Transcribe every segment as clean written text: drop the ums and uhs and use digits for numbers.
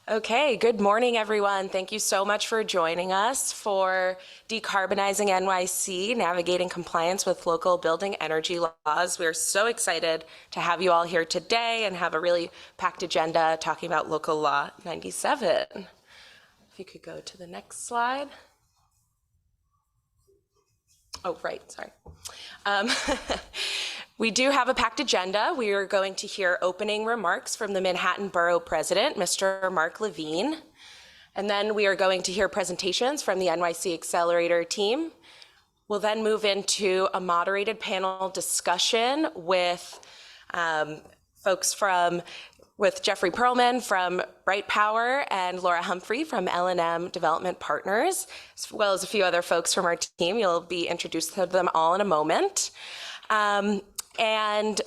Okay, good morning, everyone. Thank you so much for joining us for Decarbonizing NYC, Navigating Compliance with Local Building Energy Laws. We're so excited to have you all here today and have a really packed agenda talking about Local Law 97. If you could go to the next slide. Oh, right, sorry. We do have a packed agenda. We are going to hear opening remarks from the Manhattan Borough President, Mr. Mark Levine. And then we are going to hear presentations from the NYC Accelerator team. We'll then move into a moderated panel discussion with with Jeffrey Perlman from Bright Power and Laura Humphrey from L&M Development Partners, as well as a few other folks from our team. You'll be introduced to them all in a moment. And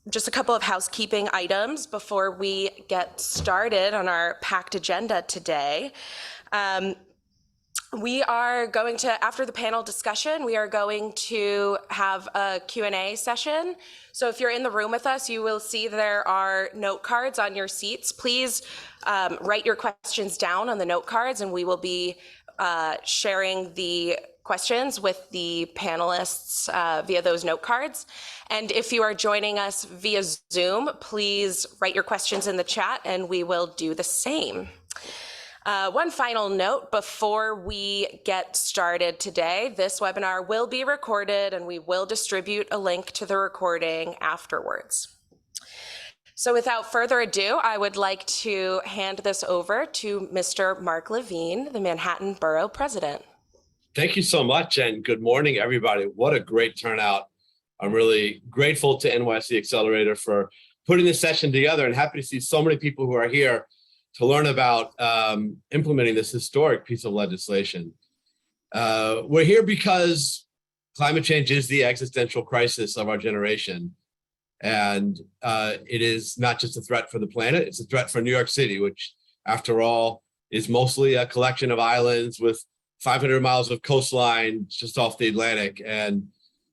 just a couple of housekeeping items before we get started on our packed agenda today. We are going to, after the panel discussion, we are going to have a Q&A session. So if you're in the room with us, you will see there are note cards on your seats. Please write your questions down on the note cards, and we will be sharing the questions with the panelists via those note cards. And if you are joining us via Zoom, please write your questions in the chat and we will do the same. One final note before we get started today, this webinar will be recorded and we will distribute a link to the recording afterwards. So without further ado, I would like to hand this over to Mr. Mark Levine, the Manhattan Borough President. Thank you so much, and good morning, everybody. What a great turnout. I'm really grateful to NYC Accelerator for putting this session together, and happy to see so many people who are here to learn about implementing this historic piece of legislation. We're here because climate change is the existential crisis of our generation. And it is not just a threat for the planet, it's a threat for New York City, which, after all, is mostly a collection of islands with 500 miles of coastline just off the Atlantic. And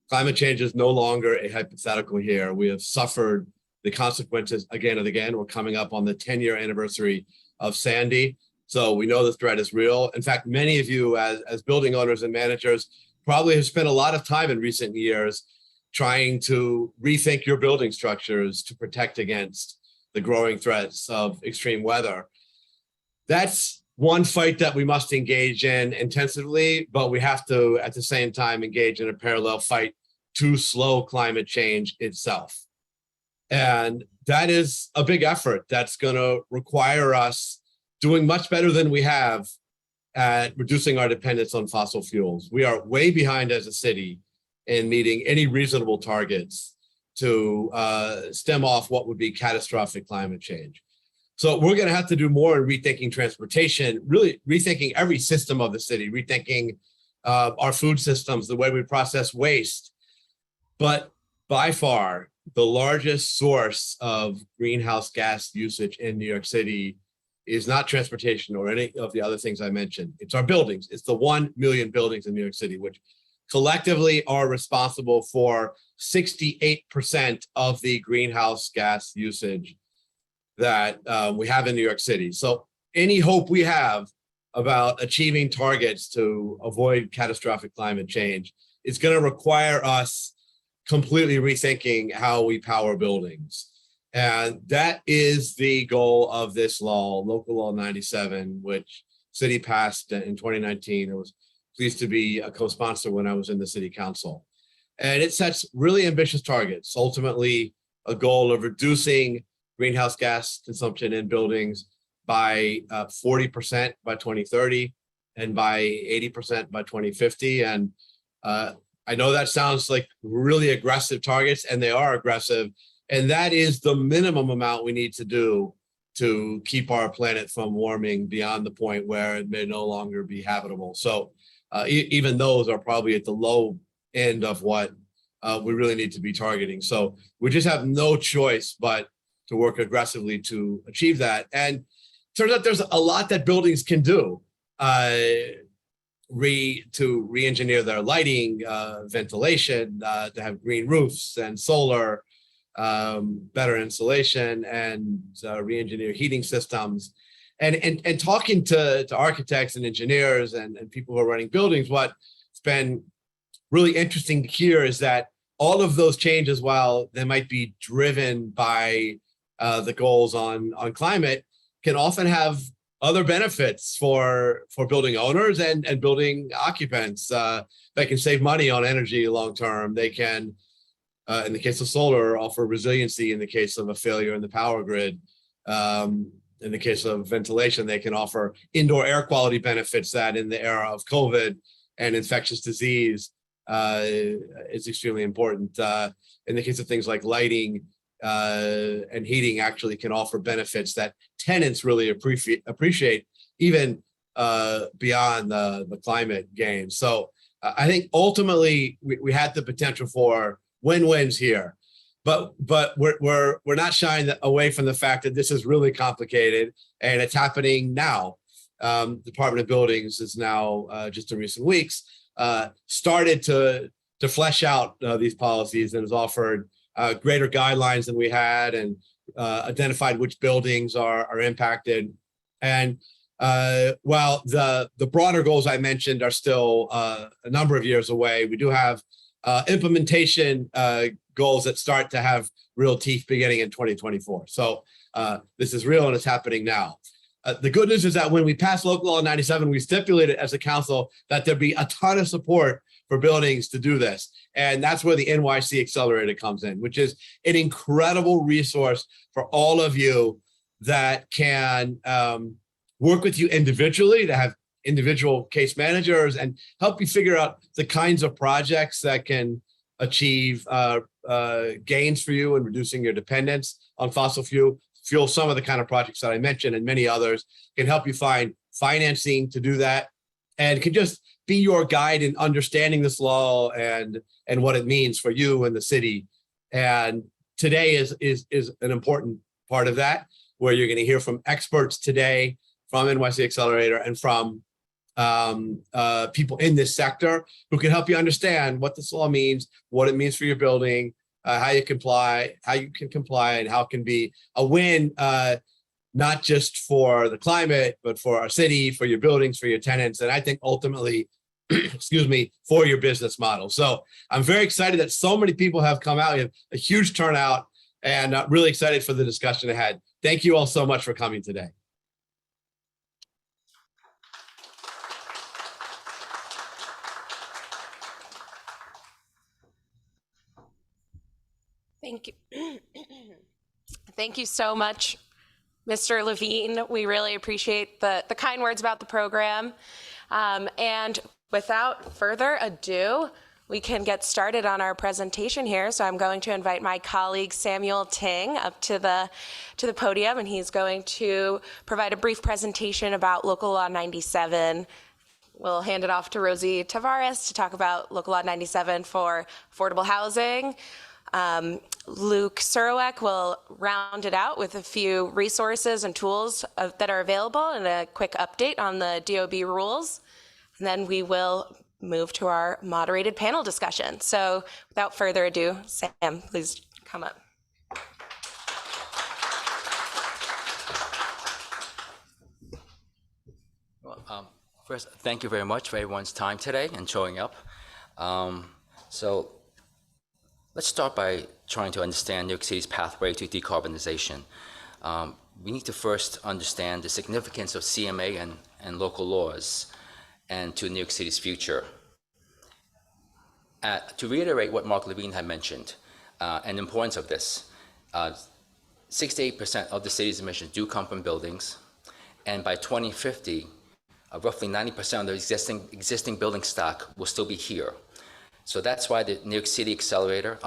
climate change is no longer a hypothetical here. We have suffered the consequences again and again. We're coming up on the 10-year anniversary of Sandy. So we know the threat is real. In fact, many of you as building owners and managers probably have spent a lot of time in recent years trying to rethink your building structures to protect against the growing threats of extreme weather. That's one fight that we must engage in intensively, but we have to, at the same time, engage in a parallel fight to slow climate change itself. And that is a big effort that's going to require us doing much better than we have at reducing our dependence on fossil fuels. We are way behind as a city in meeting any reasonable targets to stem off what would be catastrophic climate change. So we're going to have to do more in rethinking transportation, really rethinking every system of the city, rethinking our food systems, the way we process waste. But by far, the largest source of greenhouse gas usage in New York City is not transportation or any of the other things I mentioned. It's our buildings. It's the 1 million buildings in New York City, which collectively are responsible for 68% of the greenhouse gas usage that we have in New York City. So any hope we have about achieving targets to avoid catastrophic climate change is going to require us completely rethinking how we power buildings. And that is the goal of this law, Local Law 97, which City passed in 2019. I was pleased to be a co-sponsor when I was in the City Council. And it sets really ambitious targets, ultimately a goal of reducing greenhouse gas consumption in buildings by 40% by 2030 and by 80% by 2050. And I know that sounds like really aggressive targets, and they are aggressive. And that is the minimum amount we need to do to keep our planet from warming beyond the point where it may no longer be habitable. So even those are probably at the low end of what we really need to be targeting. So we just have no choice but to work aggressively to achieve that. And it turns out there's a lot that buildings can do to re-engineer their lighting, ventilation, to have green roofs and solar, better insulation, and re-engineer heating systems. And talking to architects and engineers and people who are running buildings, what's been really interesting to hear is that all of those changes, while they might be driven by the goals on climate, can often have other benefits for building owners and building occupants. They can save money on energy long term. They can, in the case of solar, offer resiliency in the case of a failure in the power grid. In the case of ventilation, they can offer indoor air quality benefits that in the era of COVID and infectious disease is extremely important. In the case of things like lighting and heating, actually can offer benefits that tenants really appreciate even beyond the climate game. So I think ultimately we had the potential for win-wins here. But we're not shying away from the fact that this is really complicated and it's happening now. Department of Buildings is now just in recent weeks started to flesh out these policies and has offered greater guidelines than we had and identified which buildings are impacted. And while the broader goals I mentioned are still a number of years away, we do have implementation goals that start to have real teeth beginning in 2024. So this is real and it's happening now. The good news is that when we passed Local Law 97, we stipulated as a council that there'd be a ton of support for buildings to do this. And that's where the NYC Accelerator comes in, which is an incredible resource for all of you that can work with you individually to have individual case managers and help you figure out the kinds of projects that can achieve gains for you in reducing your dependence on fossil fuel. Some of the kind of projects that I mentioned and many others can help you find financing to do that and can just be your guide in understanding this law and what it means for you and the city. And today is an important part of that, where you're going to hear from experts today from NYC Accelerator and from people in this sector who can help you understand what this law means, what it means for your building, how you can comply, and how it can be a win, not just for the climate, but for our city, for your buildings, for your tenants, and I think ultimately, excuse me, for your business model. So I'm very excited that so many people have come out. We have a huge turnout and really excited for the discussion ahead. Thank you all so much for coming today. Thank you. Thank you so much, Mr. Levine. We really appreciate the kind words about the program. And without further ado, we can get started on our presentation here. So I'm going to invite my colleague Samuel Ting up to the podium, and he's going to provide a brief presentation about Local Law 97. We'll hand it off to Rosie Tavares to talk about Local Law 97 for affordable housing. Luke Surowek will round it out with a few resources and tools that are available and a quick update on the DOB rules. And then we will move to our moderated panel discussion. So without further ado, Sam, please come up. Well, first, thank you very much for everyone's time today and showing up. So let's start by trying to understand New York City's pathway to decarbonization. We need to first understand the significance of CMA and local laws and to New York City's future. To reiterate what Mark Levine had mentioned and the importance of this, 68% of the city's emissions do come from buildings, and by 2050, roughly 90% of the existing building stock will still be here. So that's why the New York City Accelerator,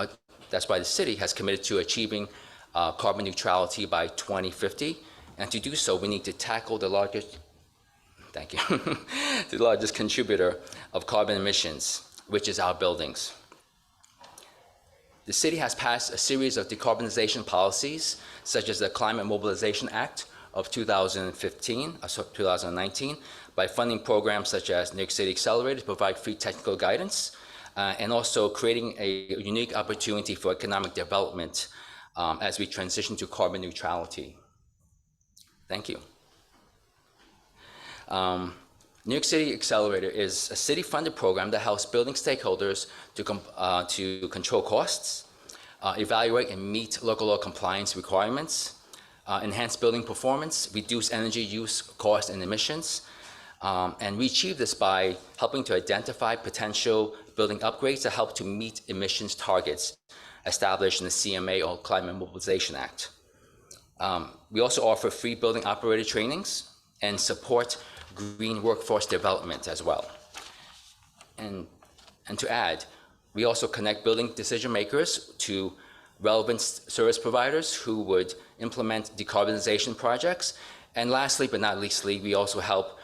that's why the city has committed to achieving carbon neutrality by 2050. And to do so, we need to tackle the largest, thank you, the largest contributor of carbon emissions, which is our buildings. The city has passed a series of decarbonization policies, such as the Climate Mobilization Act of 2019, by funding programs such as New York City Accelerator to provide free technical guidance, and also creating a unique opportunity for economic development as we transition to carbon neutrality. Thank you. New York City Accelerator is a city-funded program that helps building stakeholders to control costs, evaluate and meet local law compliance requirements, enhance building performance, reduce energy use, cost, and emissions. And we achieve this by helping to identify potential building upgrades that help to meet emissions targets established in the CMA or Climate Mobilization Act. We also offer free building operator trainings and support green workforce development as well. And to add, we also connect building decision makers to relevant service providers who would implement decarbonization projects. And lastly, but not leastly, we also help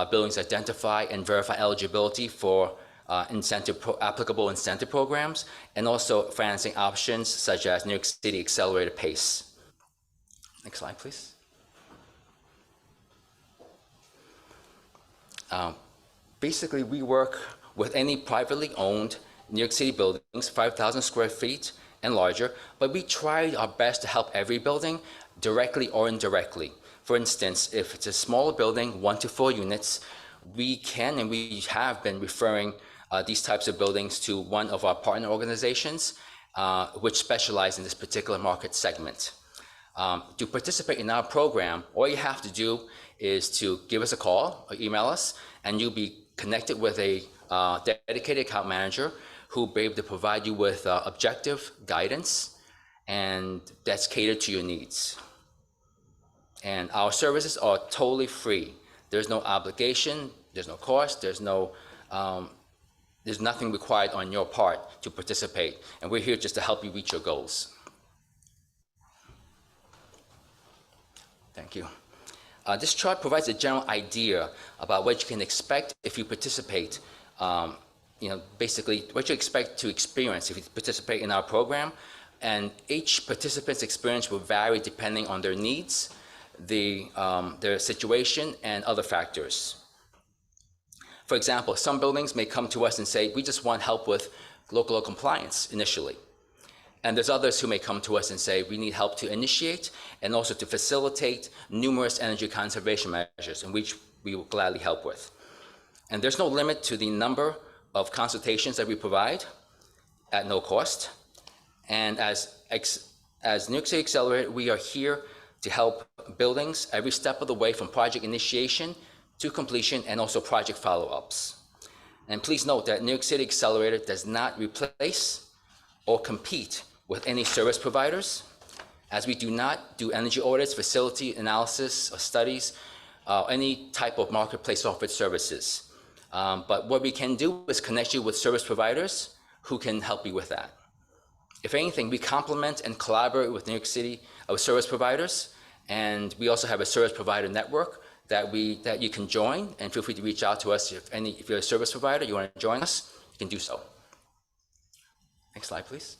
buildings identify and verify eligibility for applicable incentive programs, and also financing options such as New York City Accelerator PACE. Next slide, please. Basically, we work with any privately owned New York City buildings, 5,000 square feet and larger, but we try our best to help every building directly or indirectly. For instance, if it's a smaller building, 1 to 4 units, we can and we have been referring these types of buildings to one of our partner organizations, which specialize in this particular market segment. To participate in our program, all you have to do is to give us a call or email us, and you'll be connected with a dedicated account manager who will be able to provide you with objective guidance, and that's catered to your needs. And our services are totally free. There's no obligation, there's no cost, there's nothing required on your part to participate. And we're here just to help you reach your goals. Thank you. This chart provides a general idea about what you can expect if you participate. Basically what you expect to experience if you participate in our program. And each participant's experience will vary depending on their needs, their situation, and other factors. For example, some buildings may come to us and say, we just want help with local law compliance initially. And there's others who may come to us and say, we need help to initiate and also to facilitate numerous energy conservation measures, in which we will gladly help with. And there's no limit to the number of consultations that we provide at no cost. And as New York City Accelerator, we are here to help buildings every step of the way, from project initiation to completion, and also project follow-ups. And please note that New York City Accelerator does not replace or compete with any service providers, as we do not do energy audits, facility analysis, or studies, any type of marketplace offered services. But what we can do is connect you with service providers who can help you with that. If anything, we complement and collaborate with New York City service providers, and we also have a service provider network that you can join, and feel free to reach out to us if you're a service provider, you want to join us, you can do so. Next slide, please.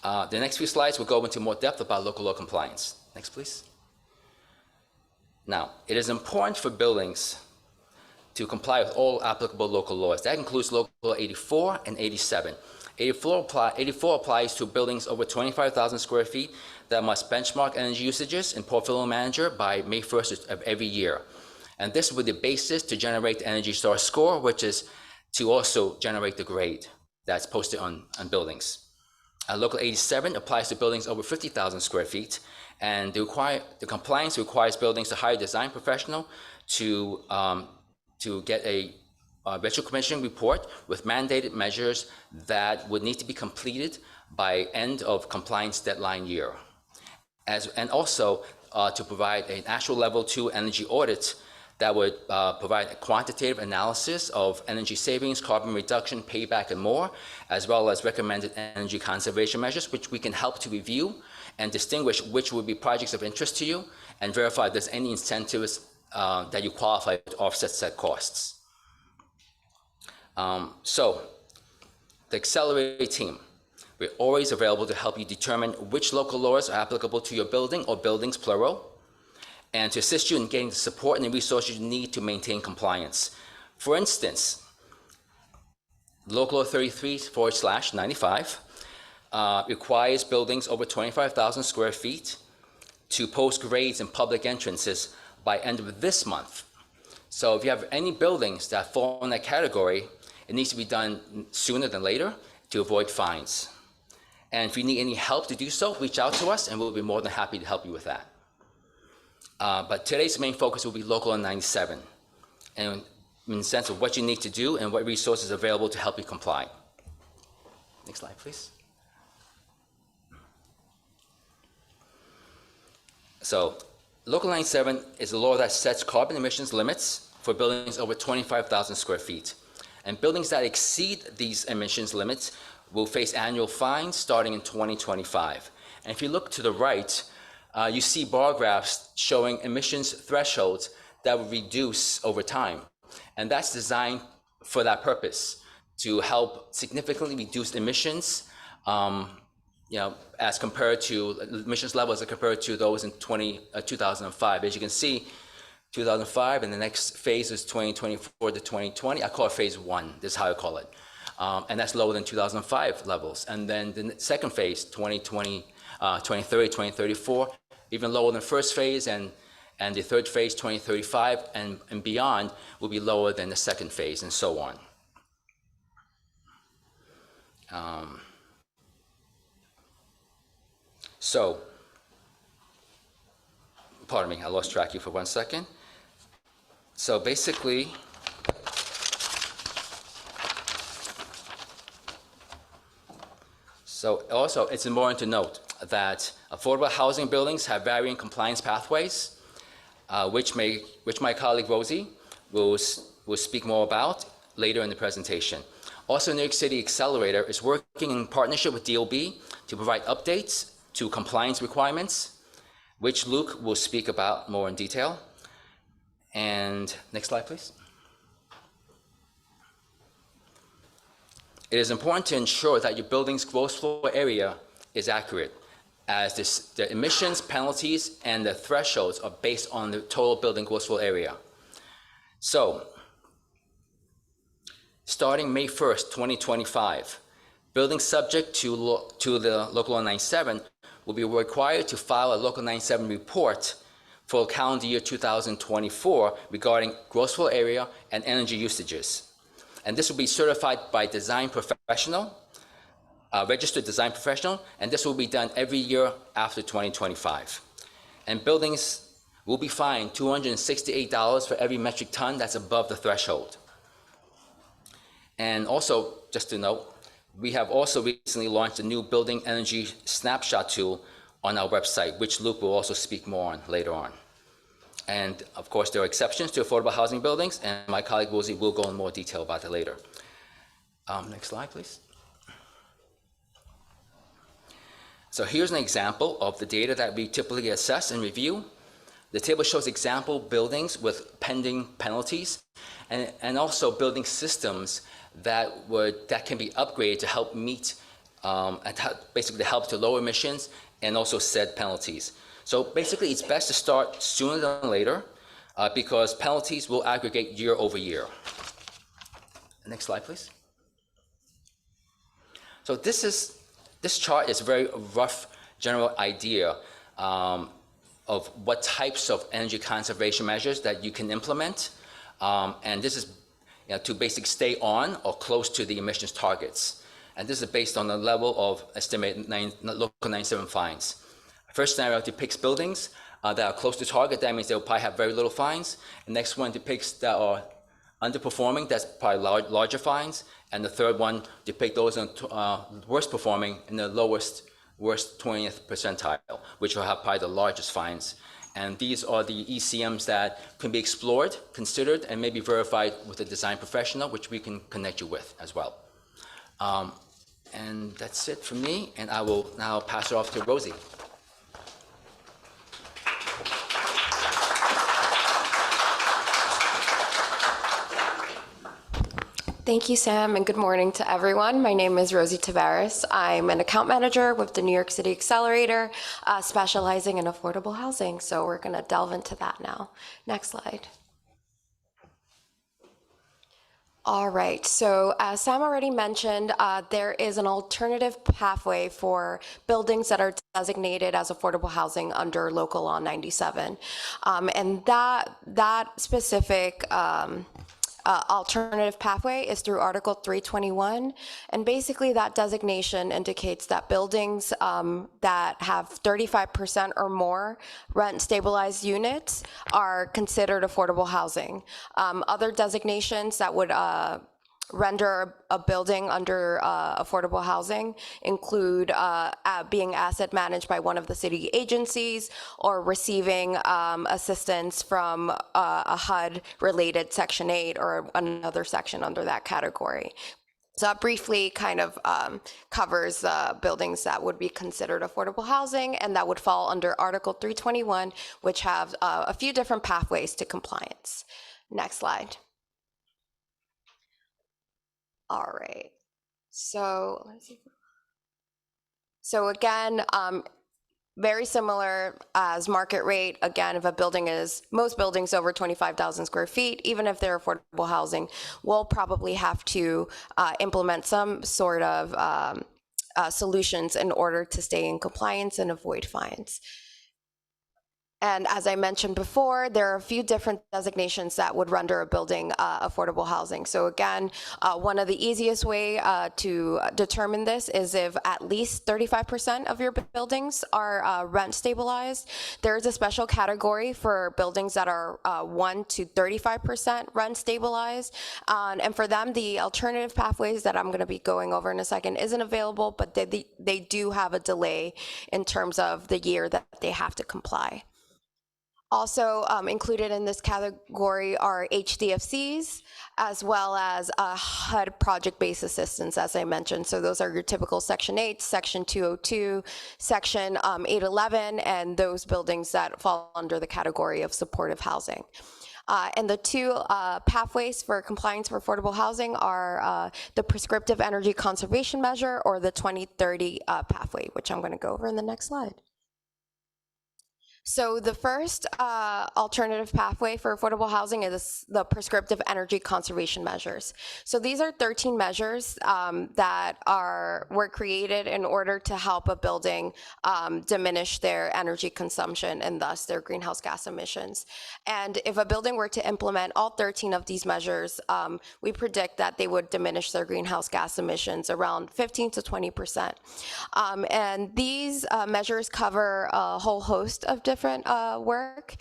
The next few slides will go into more depth about local law compliance. Next, please. Now, it is important for buildings to comply with all applicable local laws. That includes Local Law 84 and 87. 84 applies to buildings over 25,000 square feet that must benchmark energy usages in Portfolio Manager by May 1st of every year. And this will be the basis to generate the Energy Star score, which is to also generate the grade that's posted on buildings. Local 87 applies to buildings over 50,000 square feet, and the compliance requires buildings to hire a design professional to get a retro commissioning report with mandated measures that would need to be completed by end of compliance deadline year. And also to provide an actual level 2 energy audit that would provide a quantitative analysis of energy savings, carbon reduction, payback, and more, as well as recommended energy conservation measures, which we can help to review and distinguish which would be projects of interest to you, and verify if there's any incentives that you qualify to offset said costs. So, the Accelerate team, we're always available to help you determine which local laws are applicable to your building or buildings, plural, and to assist you in getting the support and the resources you need to maintain compliance. For instance, Local Law 33/95 requires buildings over 25,000 square feet to post grades in public entrances by end of this month. So if you have any buildings that fall in that category, it needs to be done sooner than later to avoid fines. And if you need any help to do so, reach out to us and we'll be more than happy to help you with that. But today's main focus will be Local Law 97, and in the sense of what you need to do and what resources are available to help you comply. Next slide, please. So, Local 97 is a law that sets carbon emissions limits for buildings over 25,000 square feet. And buildings that exceed these emissions limits will face annual fines starting in 2025. And if you look to the right, you see bar graphs showing emissions thresholds that will reduce over time. And that's designed for that purpose, to help significantly reduce emissions, as compared to emissions levels as compared to those in 2005. As you can see, 2005, and the next phase is 2024 to 2020. I call it phase one, this is how I call it. And that's lower than 2005 levels. And then the second phase, 2020, 2030, 2034, even lower than the first phase, and the third phase, 2035, and beyond, will be lower than the second phase, and so on. So, pardon me, I lost track of you for 1 second. So basically, also it's important to note that affordable housing buildings have varying compliance pathways, which my colleague Rosie will speak more about later in the presentation. Also, New York City Accelerator is working in partnership with DOB to provide updates to compliance requirements, which Luke will speak about more in detail. And next slide, please. It is important to ensure that your building's gross floor area is accurate, as the emissions, penalties, and the thresholds are based on the total building gross floor area. So, starting May 1st, 2025, buildings subject to the Local Law 97 will be required to file a Local 97 report for calendar year 2024 regarding gross floor area and energy usages. And this will be certified by design professional, registered design professional, and this will be done every year after 2025. And buildings will be fined $268 for every metric ton that's above the threshold. And also, just to note, we have also recently launched a new building energy snapshot tool on our website, which Luke will also speak more on later on. And of course, there are exceptions to affordable housing buildings, and my colleague Rosie will go in more detail about that later. Next slide, please. So here's an example of the data that we typically assess and review. The table shows example buildings with pending penalties, and also building systems that can be upgraded to help meet, basically help to lower emissions and also said penalties. So basically, it's best to start sooner than later because penalties will aggregate year over year. Next slide, please. So this chart is a very rough general idea of what types of energy conservation measures that you can implement, and this is to basically stay on or close to the emissions targets. And this is based on the level of estimated Local 97 fines. First scenario depicts buildings that are close to target. That means they'll probably have very little fines. The next one depicts that are underperforming. That's probably larger fines. And the third one depicts those worst performing in the worst 20th percentile, which will have probably the largest fines. And these are the ECMs that can be explored, considered, and maybe verified with a design professional, which we can connect you with as well. And that's it for me. And I will now pass it off to Rosie. Thank you, Sam, and good morning to everyone. My name is Rosie Tavares. I'm an account manager with the New York City Accelerator, specializing in affordable housing. So we're going to delve into that now. Next slide. All right, so as Sam already mentioned, there is an alternative pathway for buildings that are designated as affordable housing under Local Law 97. And that specific alternative pathway is through Article 321. And basically that designation indicates that buildings that have 35% or more rent stabilized units are considered affordable housing. Other designations that would render a building under affordable housing include being asset managed by one of the city agencies or receiving assistance from a HUD-related Section 8 or another section under that category. So that briefly kind of covers buildings that would be considered affordable housing and that would fall under Article 321, which have a few different pathways to compliance. Next slide. All right, so let's see. So again, very similar as market rate. Again, if a building is, most buildings over 25,000 square feet, even if they're affordable housing, will probably have to implement some sort of solutions in order to stay in compliance and avoid fines. And as I mentioned before, there are a few different designations that would render a building affordable housing. So again, one of the easiest way to determine this is if at least 35% of your buildings are rent stabilized. There is a special category for buildings that are 1 to 35% rent stabilized. And for them, the alternative pathways that I'm going to be going over in a second isn't available, but they do have a delay in terms of the year that they have to comply. Also included in this category are HDFCs, as well as HUD project-based assistance, as I mentioned. So those are your typical Section 8, Section 202, Section 811, and those buildings that fall under the category of supportive housing. And the two pathways for compliance for affordable housing are the prescriptive energy conservation measure or the 2030 pathway, which I'm going to go over in the next slide. So the first alternative pathway for affordable housing is the prescriptive energy conservation measures. So these are 13 measures that were created in order to help a building diminish their energy consumption and thus their greenhouse gas emissions. And if a building were to implement all 13 of these measures, we predict that they would diminish their greenhouse gas emissions around 15 to 20%. And these measures cover a whole host of different work,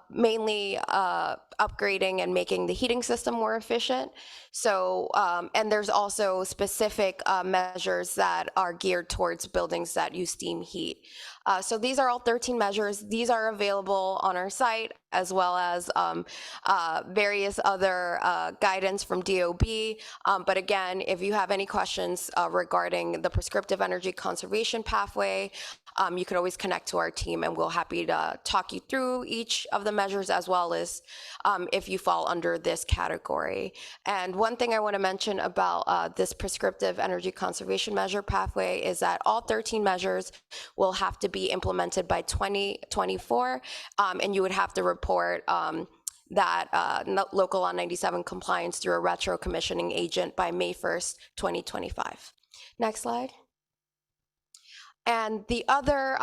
mainly upgrading and making the heating system more efficient. So, and there's also specific measures that are geared towards buildings that use steam heat. So these are all 13 measures. These are available on our site, as well as various other guidance from DOB. But again, if you have any questions regarding the prescriptive energy conservation pathway, you can always connect to our team and we'll happy to talk you through each of the measures, as well as if you fall under this category. And one thing I want to mention about this prescriptive energy conservation measure pathway is that all 13 measures will have to be implemented by 2024, and you would have to report that Local Law 97 compliance through a retro commissioning agent by May 1st, 2025. Next slide. And the other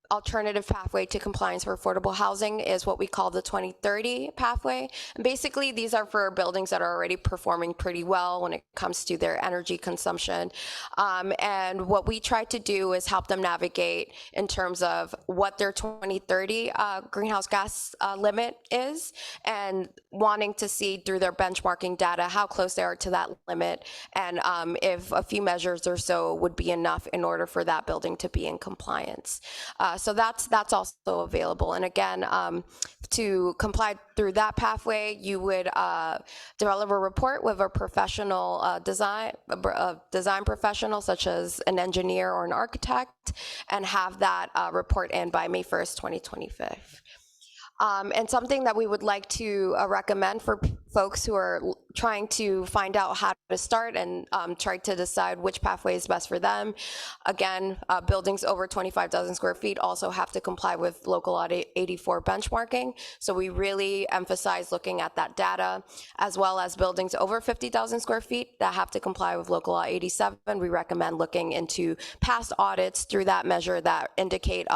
alternative pathway to compliance for affordable housing is what we call the 2030 pathway. And basically, these are for buildings that are already performing pretty well when it comes to their energy consumption. And what we try to do is help them navigate in terms of what their 2030 greenhouse gas limit is, and wanting to see through their benchmarking data how close they are to that limit, and if a few measures or so would be enough in order for that building to be in compliance. So that's also available. And again, to comply through that pathway, you would develop a report with a professional design professional, such as an engineer or an architect, and have that report in by May 1st, 2025. And something that we would like to recommend for folks who are trying to find out how to start and try to decide which pathway is best for them. Again, buildings over 25,000 square feet also have to comply with local law 84 benchmarking. So we really emphasize looking at that data, as well as buildings over 50,000 square feet that have to comply with local law 87. We recommend looking into past audits through that measure that indicate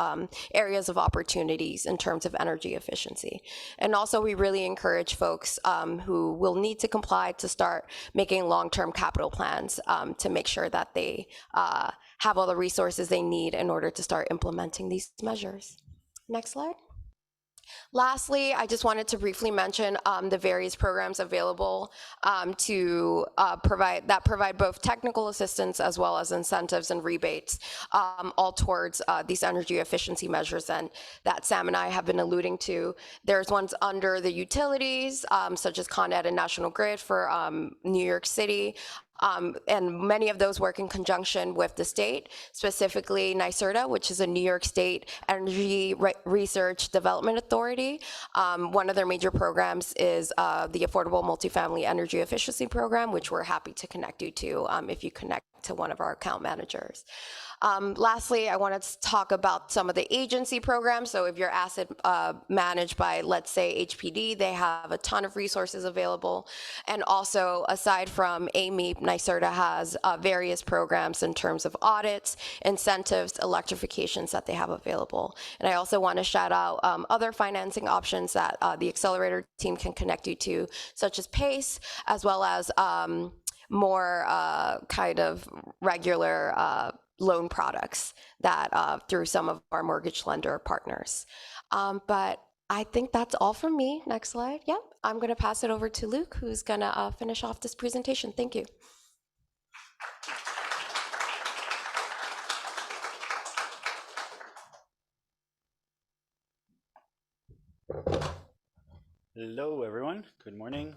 areas of opportunities in terms of energy efficiency. And also we really encourage folks who will need to comply to start making long-term capital plans to make sure that they have all the resources they need in order to start implementing these measures. Next slide. Lastly, I just wanted to briefly mention the various programs available to provide both technical assistance as well as incentives and rebates, all towards these energy efficiency measures, and that Sam and I have been alluding to. There's ones under the utilities, such as Con Ed and National Grid for New York City. And many of those work in conjunction with the state, specifically NYSERDA, which is a New York State Energy Research Development Authority. One of their major programs is the Affordable Multifamily Energy Efficiency Program, which we're happy to connect you to if you connect to one of our account managers. Lastly, I wanted to talk about some of the agency programs. So if your asset managed by, let's say, HPD, they have a ton of resources available. And also, aside from AMEP, NYSERDA has various programs in terms of audits, incentives, electrifications that they have available. And I also want to shout out other financing options that the Accelerator team can connect you to, such as PACE, as well as more kind of regular loan products that through some of our mortgage lender partners. But I think that's all from me. Next slide. Yep. I'm going to pass it over to Luke, who's going to finish off this presentation. Thank you. Hello, everyone. Good morning.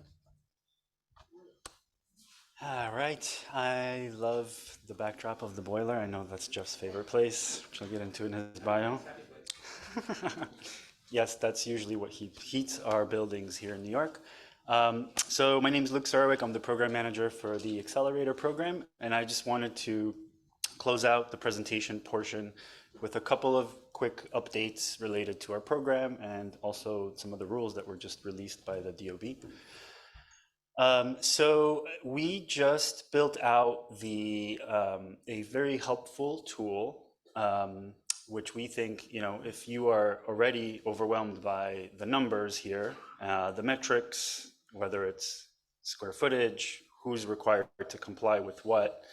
All right. I love the backdrop of the boiler. I know that's Jeff's favorite place, which I'll get into in his bio. Yes, that's usually what heats our buildings here in New York. So my name is Luke Sarwick. I'm the program manager for the Accelerator program, and I just wanted to close out the presentation portion with a couple of quick updates related to our program and also some of the rules that were just released by the DOB. So we just built out a very helpful tool, which we think, if you are already overwhelmed by the numbers here, the metrics, whether it's square footage, who's required to comply with what,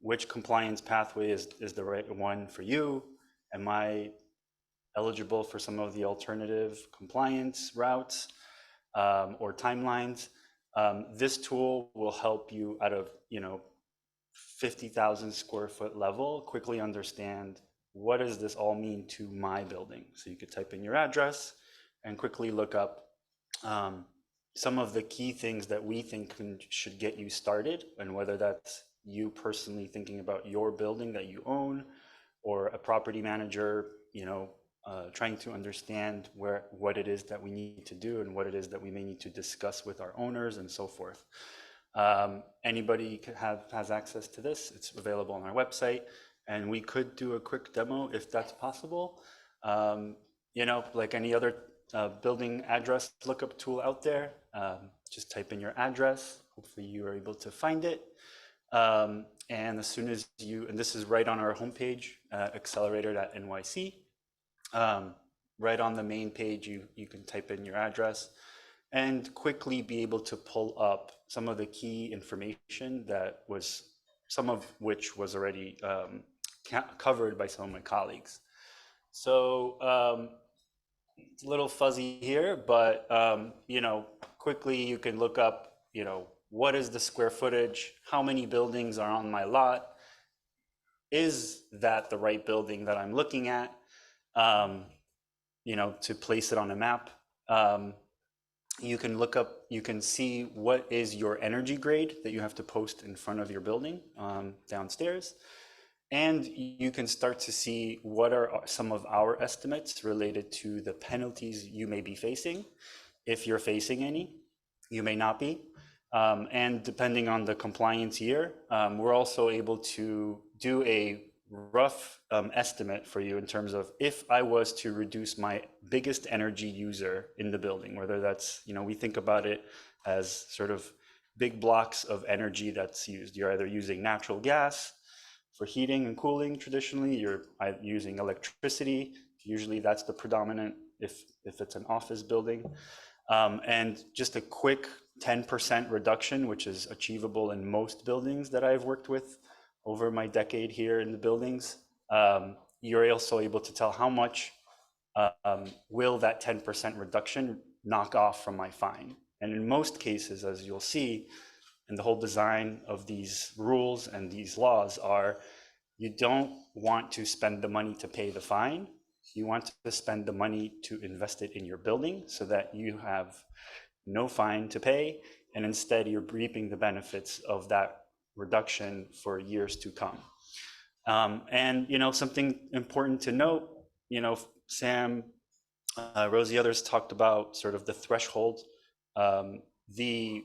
which compliance pathway is the right one for you, am I eligible for some of the alternative compliance routes or timelines? This tool will help you out of 50,000 square foot level quickly understand what does this all mean to my building. So you could type in your address and quickly look up some of the key things that we think should get you started, and whether that's you personally thinking about your building that you own, or a property manager, trying to understand what it is that we need to do and what it is that we may need to discuss with our owners and so forth. Anybody has access to this. It's available on our website, and we could do a quick demo if that's possible. Like any other building address lookup tool out there, just type in your address. Hopefully you are able to find it. And as soon as and this is right on our homepage, accelerator.nyc. Right on the main page, you can type in your address and quickly be able to pull up some of the key information some of which was already covered by some of my colleagues. So it's a little fuzzy here, but quickly you can look up, what is the square footage? How many buildings are on my lot? Is that the right building that I'm looking at? To place it on a map. You can see what is your energy grade that you have to post in front of your building downstairs. And you can start to see what are some of our estimates related to the penalties you may be facing. If you're facing any, you may not be. And depending on the compliance year, we're also able to do a rough estimate for you in terms of if I was to reduce my biggest energy user in the building, whether that's, we think about it as sort of big blocks of energy that's used. You're either using natural gas for heating and cooling traditionally, you're using electricity. Usually that's the predominant if it's an office building. And just a quick 10% reduction, which is achievable in most buildings that I've worked with over my decade here in the buildings. You're also able to tell how much will that 10% reduction knock off from my fine. And in most cases, as you'll see, and the whole design of these rules and these laws are, you don't want to spend the money to pay the fine. You want to spend the money to invest it in your building so that you have no fine to pay, and instead you're reaping the benefits of that reduction for years to come. And something important to note, Sam, Rosie, others talked about sort of the threshold. The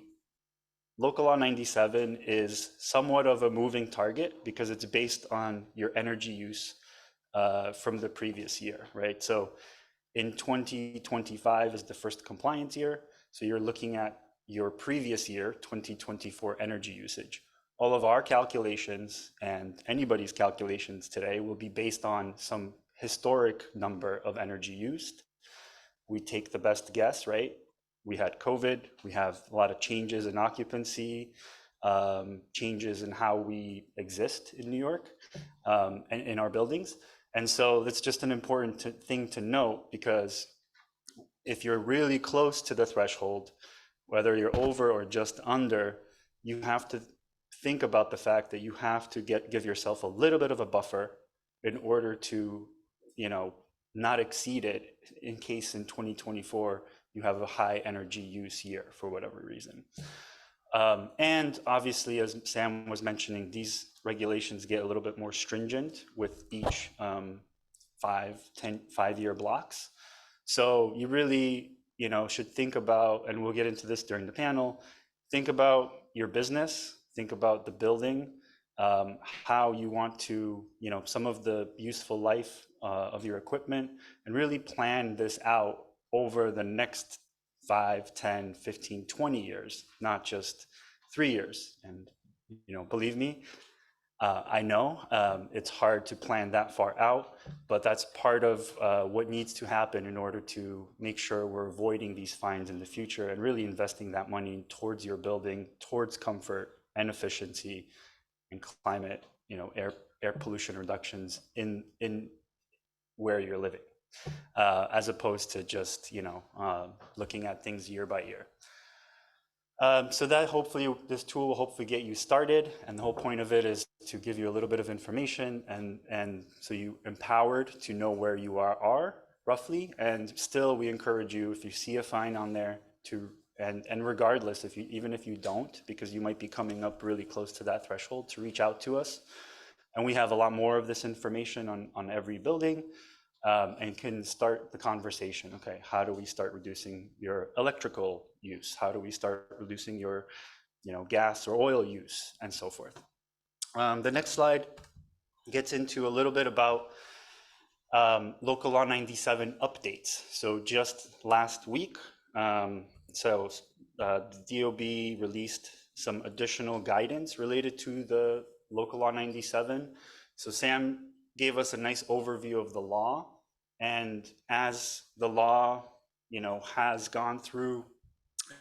Local Law 97 is somewhat of a moving target because it's based on your energy use from the previous year, right? So in 2025 is the first compliance year. So you're looking at your previous year, 2024 energy usage. All of our calculations and anybody's calculations today will be based on some historic number of energy used. We take the best guess, right? We had COVID, we have a lot of changes in occupancy, changes in how we exist in New York and in our buildings. And so that's just an important thing to note, because if you're really close to the threshold, whether you're over or just under, you have to think about the fact that you have to give yourself a little bit of a buffer in order to, not exceed it in case in 2024 you have a high energy use year for whatever reason. And obviously, as Sam was mentioning, these regulations get a little bit more stringent with each 5-year blocks. So you really, should think about, and we'll get into this during the panel, think about your business, think about the building, how you want to, some of the useful life of your equipment, and really plan this out over the next 5, 10, 15, 20 years, not just 3 years. And, believe me, I know it's hard to plan that far out, but that's part of what needs to happen in order to make sure we're avoiding these fines in the future and really investing that money towards your building, towards comfort and efficiency and climate, air pollution reductions in where you're living, as opposed to just, looking at things year by year. So that hopefully, this tool will hopefully get you started. And the whole point of it is to give you a little bit of information and so you empowered to know where you are roughly. And still, we encourage you, if you see a fine on there, and regardless, even if you don't, because you might be coming up really close to that threshold, to reach out to us. And we have a lot more of this information on every building, and can start the conversation. Okay, how do we start reducing your electrical use? How do we start reducing your gas or oil use, and so forth. The next slide gets into a little bit about Local Law 97 updates. So just last week, the DOB released some additional guidance related to the Local Law 97. So Sam gave us a nice overview of the law. And as the law, has gone through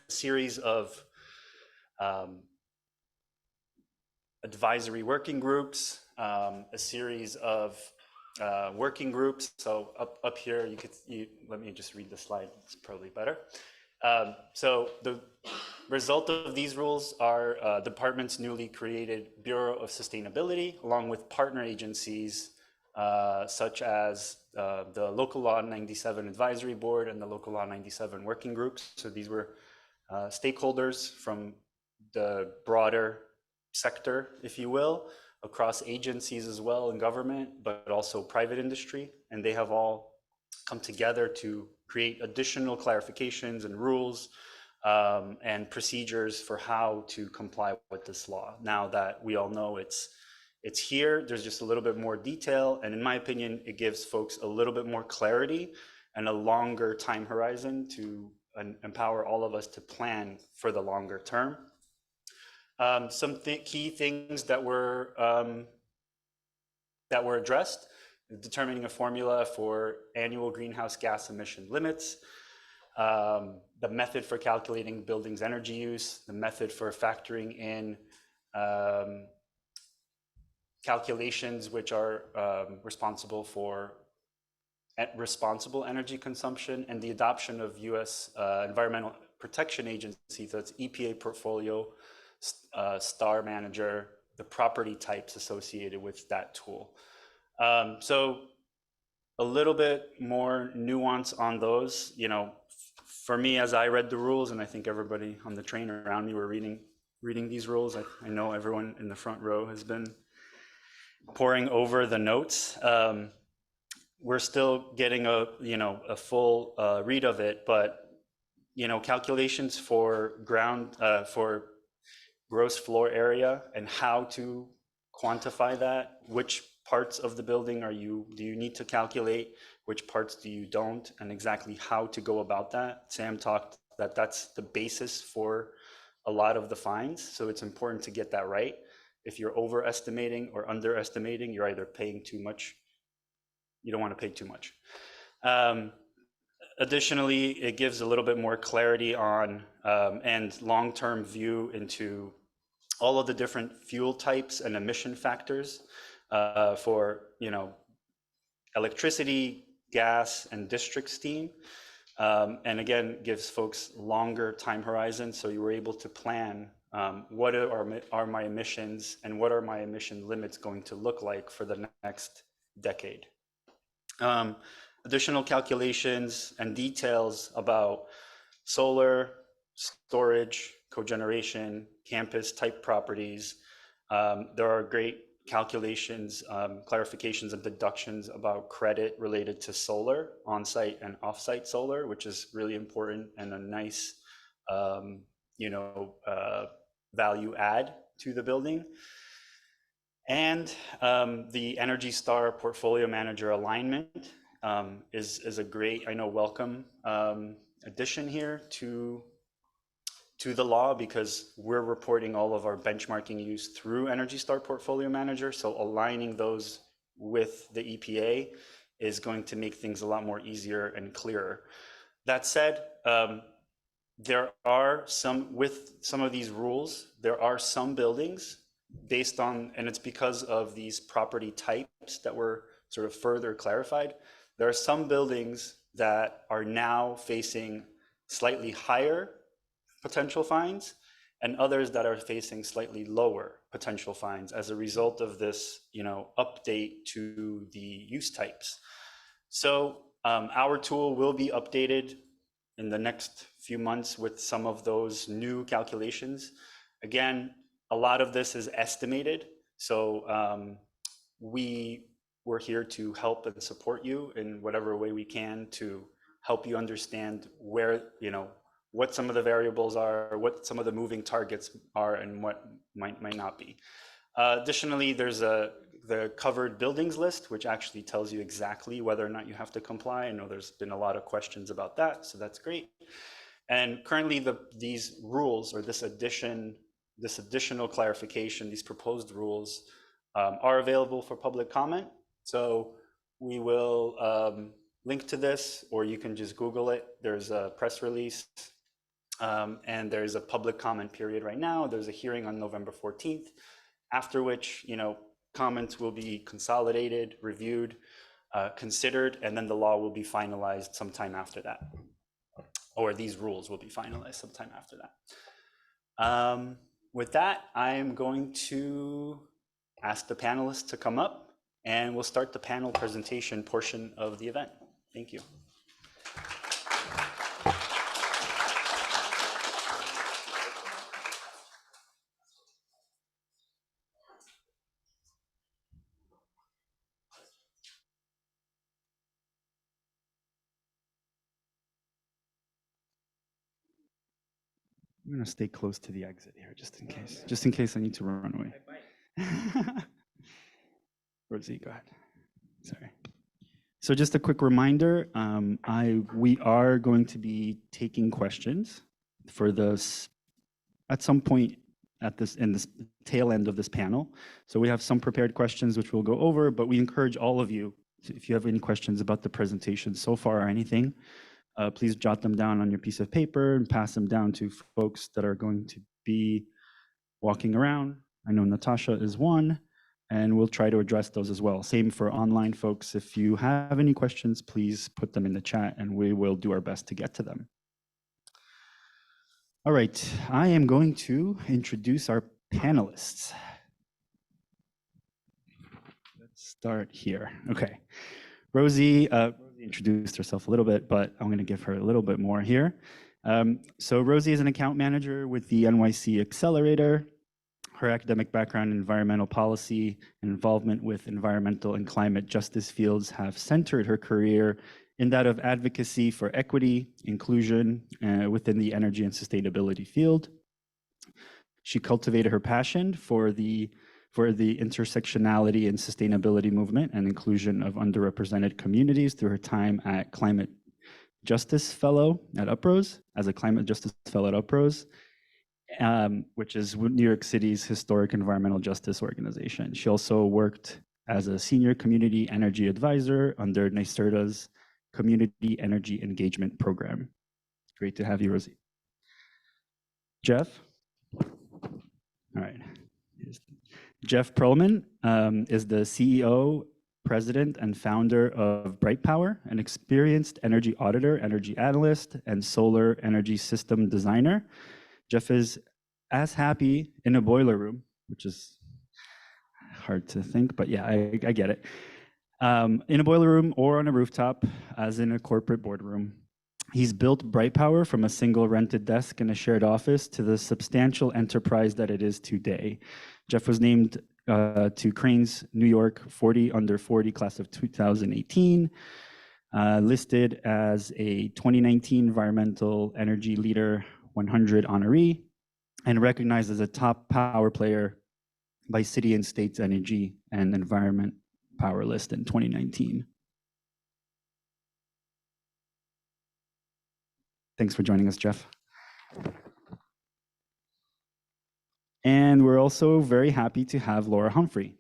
a series of advisory working groups, a series of working groups. So up here, let me just read the slide. It's probably better. So the result of these rules are the department's newly created Bureau of Sustainability, along with partner agencies such as the Local Law 97 Advisory Board and the Local Law 97 Working Groups. So these were stakeholders from the broader sector, if you will, across agencies as well in government, but also private industry. And they have all come together to create additional clarifications and rules and procedures for how to comply with this law. Now that we all know it's here, there's just a little bit more detail, and in my opinion, it gives folks a little bit more clarity and a longer time horizon to empower all of us to plan for the longer term. Some key things that were addressed: determining a formula for annual greenhouse gas emission limits, the method for calculating buildings' energy use, the method for factoring in calculations which are responsible for responsible energy consumption, and the adoption of U.S. Environmental Protection Agency, so it's EPA portfolio, STAR manager, the property types associated with that tool. So a little bit more nuance on those. You know, for me, as I read the rules, and I think everybody on the train around me were reading these rules. I know everyone in the front row has been poring over the notes. We're still getting a full read of it, but calculations for for gross floor area and how to quantify that, which parts of the building do you need to calculate, which parts do you don't, and exactly how to go about that. Sam talked that's the basis for a lot of the fines, so it's important to get that right. If you're overestimating or underestimating, you're either paying too much. You don't want to pay too much. Additionally, it gives a little bit more clarity on and long-term view into all of the different fuel types and emission factors for electricity, gas, and district steam. And again, gives folks longer time horizons, so you were able to plan what are my emissions and what are my emission limits going to look like for the next decade. Additional calculations and details about solar, storage, cogeneration, campus type properties. There are great calculations, clarifications and deductions about credit related to solar, on-site and off-site solar, which is really important and a nice value add to the building. And the Energy Star portfolio manager alignment is a great, welcome addition here to the law, because we're reporting all of our benchmarking use through Energy Star portfolio manager. So aligning those with the EPA is going to make things a lot more easier and clearer. That said, there are with some of these rules, there are some buildings based on, and it's because of these property types that were sort of further clarified. There are some buildings that are now facing slightly higher potential fines, and others that are facing slightly lower potential fines as a result of this, update to the use types. So our tool will be updated in the next few months with some of those new calculations. Again, a lot of this is estimated, so we're here to help and support you in whatever way we can to help you understand where, what some of the variables are, what some of the moving targets are, and what might not be. Additionally, there's the covered buildings list, which actually tells you exactly whether or not you have to comply. I know there's been a lot of questions about that, so that's great. And currently, these rules, or this additional clarification, these proposed rules are available for public comment. So we will link to this, or you can just Google it. There's a press release, and there's a public comment period right now. There's a hearing on November 14th, after which, comments will be consolidated, reviewed, considered, and then the law will be finalized sometime after that. Or these rules will be finalized sometime after that. With that, I'm going to ask the panelists to come up, and we'll start the panel presentation portion of the event. Thank you. I'm gonna stay close to the exit here, just in case I need to run away. Rosie, go ahead. Sorry. So just a quick reminder, we are going to be taking questions for this at some point in this tail end of this panel. So we have some prepared questions which we'll go over, but we encourage all of you, if you have any questions about the presentation so far or anything, please jot them down on your piece of paper and pass them down to folks that are going to be walking around. I know Natasha is one, and we'll try to address those as well. Same for online folks. If you have any questions, please put them in the chat and we will do our best to get to them. All right, I am going to introduce our panelists. Let's start here. Okay, Rosie introduced herself a little bit, but I'm going to give her a little bit more here. So Rosie is an account manager with the NYC Accelerator. Her academic background in environmental policy and involvement with environmental and climate justice fields have centered her career in that of advocacy for equity, inclusion within the energy and sustainability field. She cultivated her passion for the intersectionality and sustainability movement and inclusion of underrepresented communities through her time at Climate Justice Fellow at Uprose, as a Climate Justice Fellow at Uprose, which is New York City's historic environmental justice organization. She also worked as a senior community energy advisor under NYSERDA's Community Energy Engagement Program. Great to have you, Rosie. Jeff? All right. Jeff Perlman is the CEO, president, and founder of Bright Power, an experienced energy auditor, energy analyst, and solar energy system designer. Jeff is as happy in a boiler room, which is hard to think, but yeah, I get it. In a boiler room or on a rooftop, as in a corporate boardroom. He's built Bright Power from a single rented desk in a shared office to the substantial enterprise that it is today. Jeff was named to Crane's New York 40 Under 40 class of 2018, listed as a 2019 Environmental Energy Leader 100 honoree, and recognized as a top power player by City and State's Energy and Environment Power List in 2019. Thanks for joining us, Jeff. And we're also very happy to have Laura Humphrey.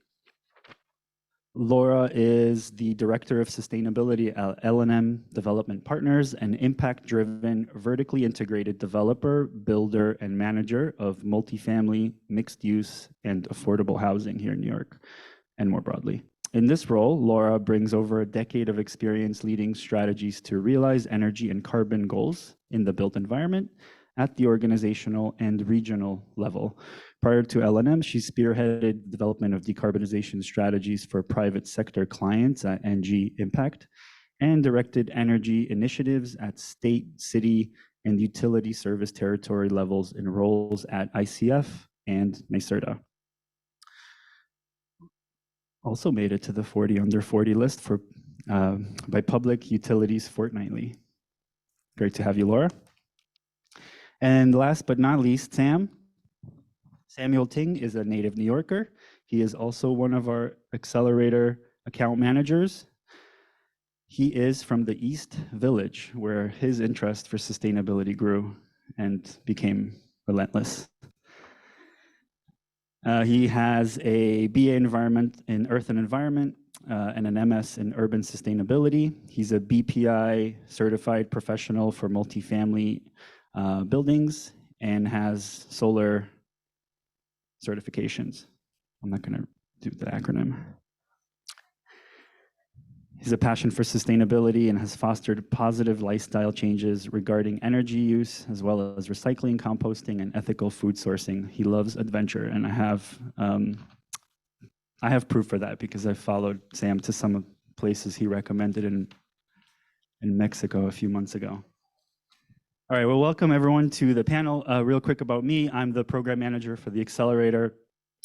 Laura is the Director of Sustainability at L&M Development Partners, an impact-driven, vertically integrated developer, builder, and manager of multifamily, mixed-use, and affordable housing here in New York, and more broadly. In this role, Laura brings over a decade of experience leading strategies to realize energy and carbon goals in the built environment at the organizational and regional level. Prior to L&M, she spearheaded the development of decarbonization strategies for private sector clients at NG Impact and directed energy initiatives at state, city, and utility service territory levels in roles at ICF and NYSERDA. Also made it to the 40 Under 40 list for by Public Utilities Fortnightly. Great to have you, Laura. And last but not least, Samuel Ting is a native New Yorker. He is also one of our Accelerator account managers. He is from the East Village, where his interest for sustainability grew and became relentless. He has a BA in Earth and Environment and an MS in Urban Sustainability. He's a BPI certified professional for multifamily buildings and has solar certifications. I'm not going to do the acronym. He has a passion for sustainability and has fostered positive lifestyle changes regarding energy use, as well as recycling, composting, and ethical food sourcing. He loves adventure, and I have proof for that because I followed Sam to some places he recommended in Mexico a few months ago. All right, well, welcome everyone to the panel. Real quick about me, I'm the program manager for the Accelerator.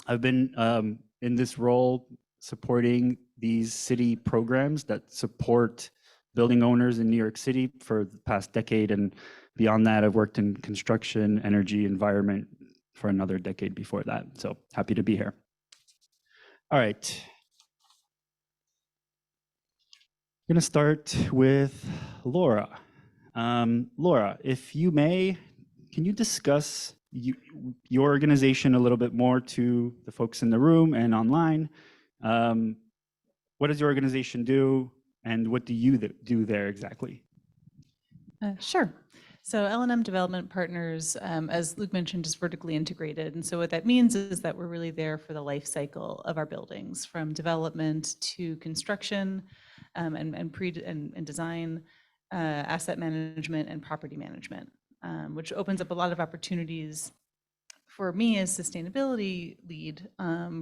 I've been in this role supporting these city programs that support building owners in New York City for the past decade and beyond that, I've worked in construction, energy, environment for another decade before that. So happy to be here. All right. I'm going to start with Laura. Laura, if you may, can you discuss your organization a little bit more to the folks in the room and online? What does your organization do, and what do you do there exactly? Sure. So L&M Development Partners, as Luke mentioned, is vertically integrated. And so what that means is that we're really there for the life cycle of our buildings, from development to construction and design, asset management, and property management, which opens up a lot of opportunities for me as sustainability lead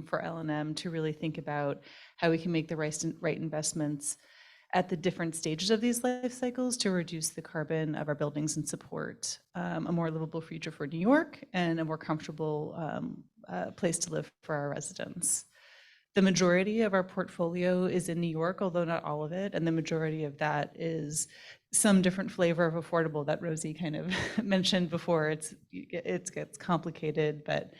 for L&M to really think about how we can make the right investments at the different stages of these life cycles to reduce the carbon of our buildings and support a more livable future for New York and a more comfortable place to live for our residents. The majority of our portfolio is in New York, although not all of it, and the majority of that is some different flavor of affordable that Rosie kind of mentioned before. It gets complicated, but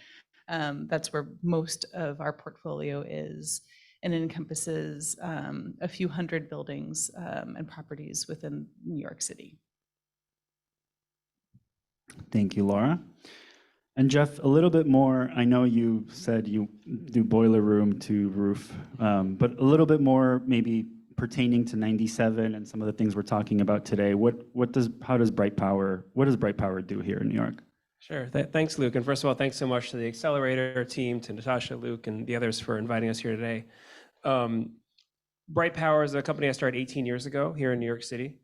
that's where most of our portfolio is, and it encompasses a few hundred buildings and properties within New York City. Thank you, Laura. And Jeff, a little bit more, I know you said you do boiler room to roof, but a little bit more maybe pertaining to 97 and some of the things we're talking about today. What does Bright Power do here in New York? Sure. Thanks, Luke. And first of all, thanks so much to the Accelerator team, to Natasha, Luke, and the others for inviting us here today. Bright Power is a company I started 18 years ago here in New York City.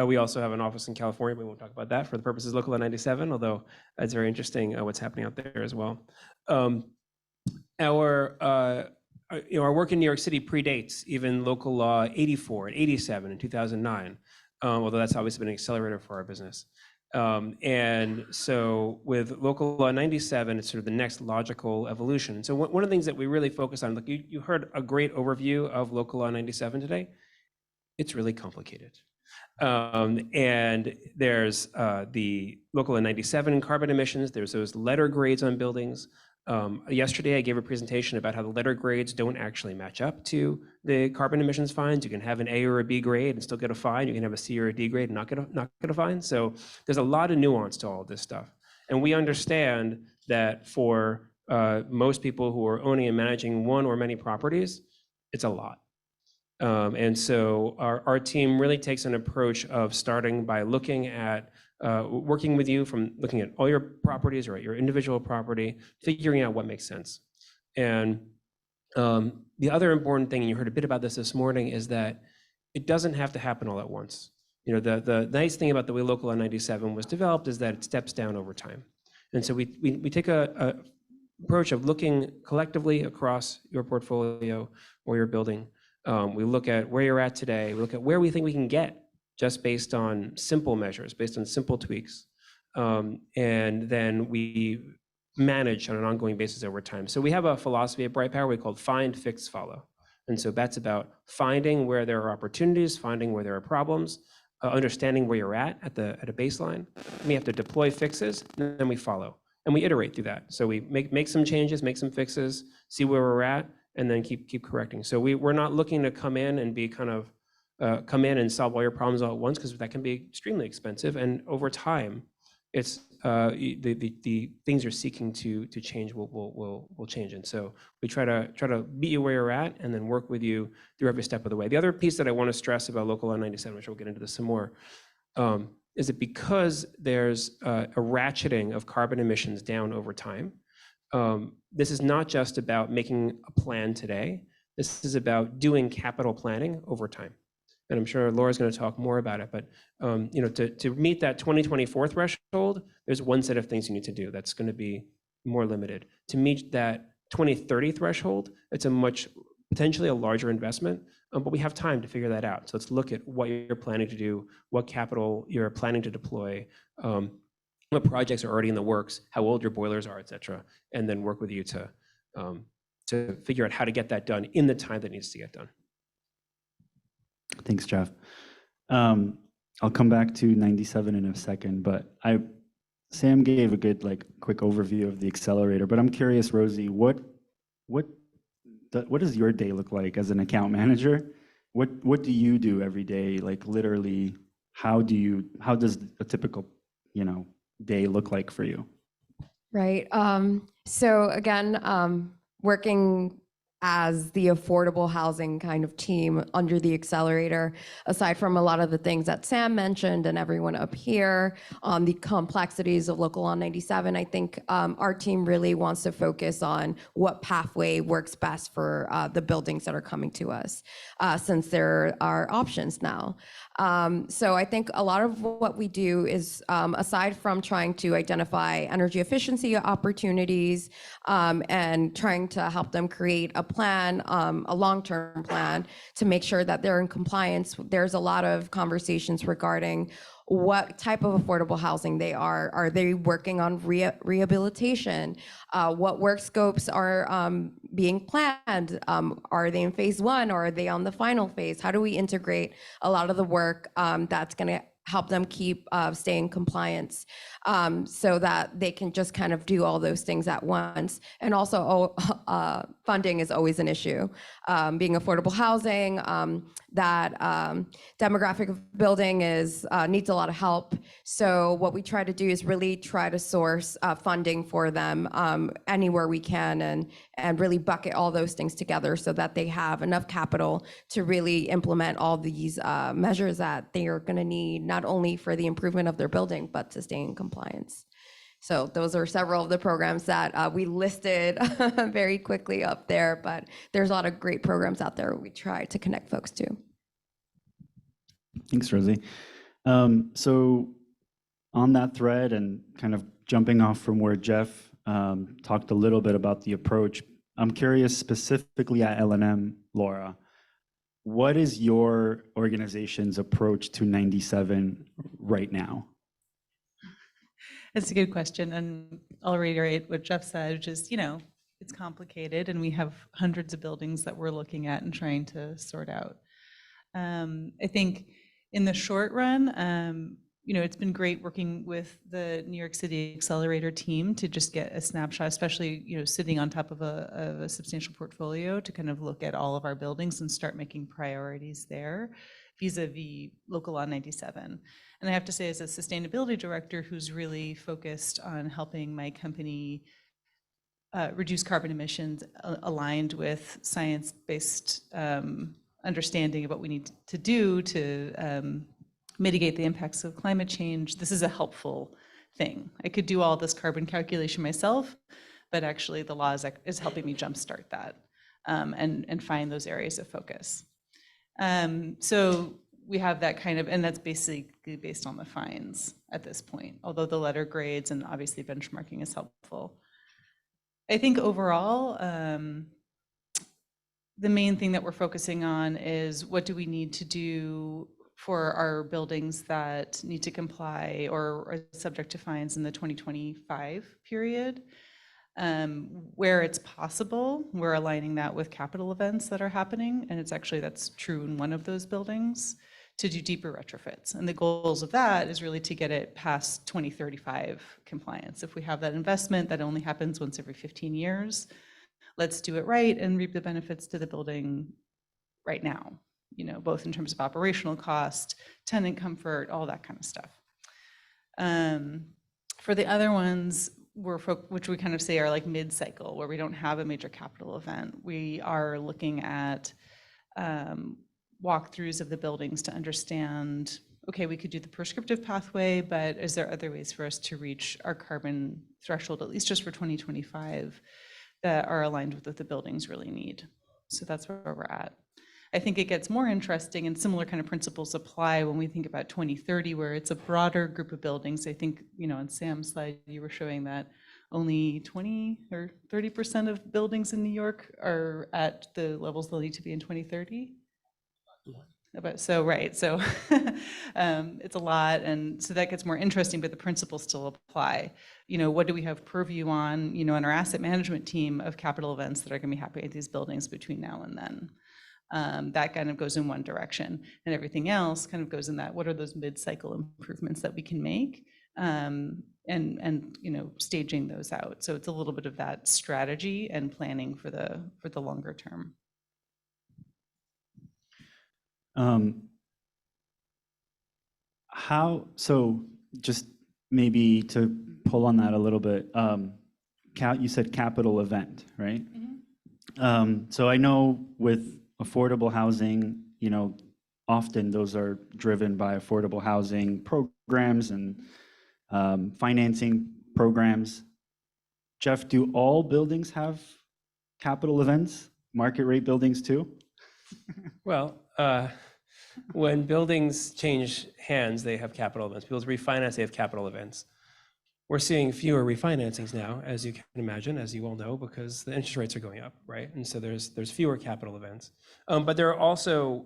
We also have an office in California, but we won't talk about that for the purposes of Local Law 97, although it's very interesting what's happening out there as well. Our work in New York City predates even Local Law 84 and 87 in 2009, although that's obviously been an accelerator for our business. And so with Local Law 97, it's sort of the next logical evolution. So one of the things that we really focus on, look, you heard a great overview of Local Law 97 today. It's really complicated. And there's the Local Law 97 carbon emissions. There's those letter grades on buildings. Yesterday, I gave a presentation about how the letter grades don't actually match up to the carbon emissions fines. You can have an A or a B grade and still get a fine. You can have a C or a D grade and not get a fine. So there's a lot of nuance to all of this stuff. And we understand that for most people who are owning and managing one or many properties, it's a lot. And so our team really takes an approach of starting by looking at working with you from looking at all your properties or at your individual property, figuring out what makes sense. And the other important thing, and you heard a bit about this morning, is that it doesn't have to happen all at once. You know, the nice thing about the way Local Law 97 was developed is that it steps down over time. And so we take a approach of looking collectively across your portfolio or your building. We look at where you're at today. We look at where we think we can get just based on simple measures, based on simple tweaks. And then we manage on an ongoing basis over time. So we have a philosophy at Bright Power we call find, fix, follow. And so that's about finding where there are opportunities, finding where there are problems, understanding where you're at a baseline. And we have to deploy fixes, and then we follow. And we iterate through that. So we make some changes, make some fixes, see where we're at, and then keep correcting. So we're not looking to come in and be kind of come in and solve all your problems all at once, because that can be extremely expensive. And over time, it's the things you're seeking to change will change. And so we try to meet you where you're at, and then work with you through every step of the way. The other piece that I want to stress about Local Law 97, which we'll get into this some more, is that because there's a ratcheting of carbon emissions down over time, this is not just about making a plan today. This is about doing capital planning over time. And I'm sure Laura's going to talk more about it, but to meet that 2024 threshold, there's one set of things you need to do that's going to be more limited. To meet that 2030 threshold, it's potentially a larger investment, but we have time to figure that out. So let's look at what you're planning to do, what capital you're planning to deploy, what projects are already in the works, how old your boilers are, et cetera, and then work with you to figure out how to get that done in the time that needs to get done. Thanks, Jeff. I'll come back to 97 in a second, but Sam gave a good quick overview of the accelerator, but I'm curious, Rosie, what does your day look like as an account manager? What do you do every day? Like literally, how does a typical, day look like for you? Right. So again, working as the affordable housing kind of team under the accelerator, aside from a lot of the things that Sam mentioned and everyone up here on the complexities of Local Law 97, I think our team really wants to focus on what pathway works best for the buildings that are coming to us, since there are options now. So I think a lot of what we do is, aside from trying to identify energy efficiency opportunities and trying to help them create a plan, a long-term plan to make sure that they're in compliance, there's a lot of conversations regarding what type of affordable housing they are. Are they working on rehabilitation? What work scopes are being planned? Are they in phase one or are they on the final phase? How do we integrate a lot of the work that's going to help them keep staying in compliance, so that they can just kind of do all those things at once? And also funding is always an issue. Being affordable housing, that demographic of building needs a lot of help. So what we try to do is really try to source funding for them anywhere we can, and really bucket all those things together so that they have enough capital to really implement all these measures that they are going to need, not only for the improvement of their building, but to stay in compliance. So those are several of the programs that we listed very quickly up there, but there's a lot of great programs out there we try to connect folks to. Thanks, Rosie. So on that thread and kind of jumping off from where Jeff talked a little bit about the approach, I'm curious specifically at L&M, Laura, what is your organization's approach to 97 right now? It's a good question, and I'll reiterate what Jeff said, which is, it's complicated, and we have hundreds of buildings that we're looking at and trying to sort out. I think in the short run, it's been great working with the New York City Accelerator team to just get a snapshot, especially, sitting on top of a substantial portfolio, to kind of look at all of our buildings and start making priorities there vis-a-vis Local Law 97. And I have to say, as a sustainability director who's really focused on helping my company reduce carbon emissions aligned with science-based understanding of what we need to do to mitigate the impacts of climate change, this is a helpful thing. I could do all this carbon calculation myself, but actually the law is helping me jumpstart that and find those areas of focus. So we have that kind of, and that's basically based on the fines at this point, although the letter grades and obviously benchmarking is helpful. I think overall, the main thing that we're focusing on is what do we need to do for our buildings that need to comply or are subject to fines in the 2025 period. Where it's possible, we're aligning that with capital events that are happening, and that's true in one of those buildings, to do deeper retrofits. And the goals of that is really to get it past 2035 compliance. If we have that investment that only happens once every 15 years, let's do it right and reap the benefits to the building right now, both in terms of operational cost, tenant comfort, all that kind of stuff. For the other ones, which we kind of say are like mid-cycle, where we don't have a major capital event, we are looking at walkthroughs of the buildings to understand, okay, we could do the prescriptive pathway, but is there other ways for us to reach our carbon threshold, at least just for 2025, that are aligned with what the buildings really need? So that's where we're at. I think it gets more interesting, and similar kind of principles apply when we think about 2030, where it's a broader group of buildings. I think, on Sam's slide, you were showing that only 20 or 30% of buildings in New York are at the levels they'll need to be in 2030. So it's a lot, and so that gets more interesting, but the principles still apply. What do we have purview on, in our asset management team of capital events that are going to be happening at these buildings between now and then? That kind of goes in one direction, and everything else kind of goes in that, what are those mid-cycle improvements that we can make? And staging those out. So it's a little bit of that strategy and planning for the longer term. So just maybe to pull on that a little bit, you said capital event, right? So I know with affordable housing, often those are driven by affordable housing programs and financing programs. Jeff, do all buildings have capital events, market rate buildings too? Well, when buildings change hands, they have capital events. People refinance, they have capital events. We're seeing fewer refinancings now, as you can imagine, as you all know, because the interest rates are going up, right? And so there's fewer capital events. But there are also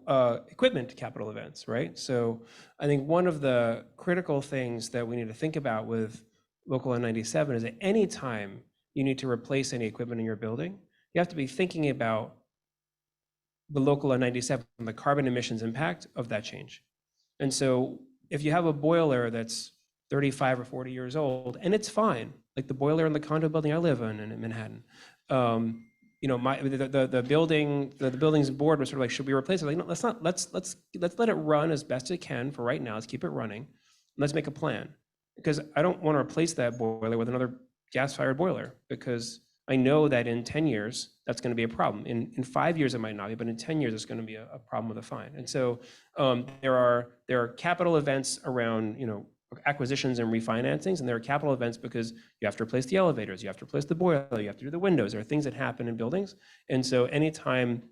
equipment capital events, right? So I think one of the critical things that we need to think about with Local Law 97 is that any time you need to replace any equipment in your building, you have to be thinking about the Local Law 97 and the carbon emissions impact of that change. And so if you have a boiler that's 35 or 40 years old, and it's fine, like the boiler in the condo building I live in Manhattan, the building's board was sort of like, should we replace it? Like, no, let's let it run as best it can for right now. Let's keep it running. Let's make a plan, because I don't want to replace that boiler with another gas-fired boiler, because I know that in 10 years, that's going to be a problem. In 5 years, it might not be, but in 10 years, it's going to be a problem with a fine. And so there are capital events around, acquisitions and refinancings, and there are capital events because you have to replace the elevators, you have to replace the boiler, you have to do the windows. There are things that happen in buildings. And so anytime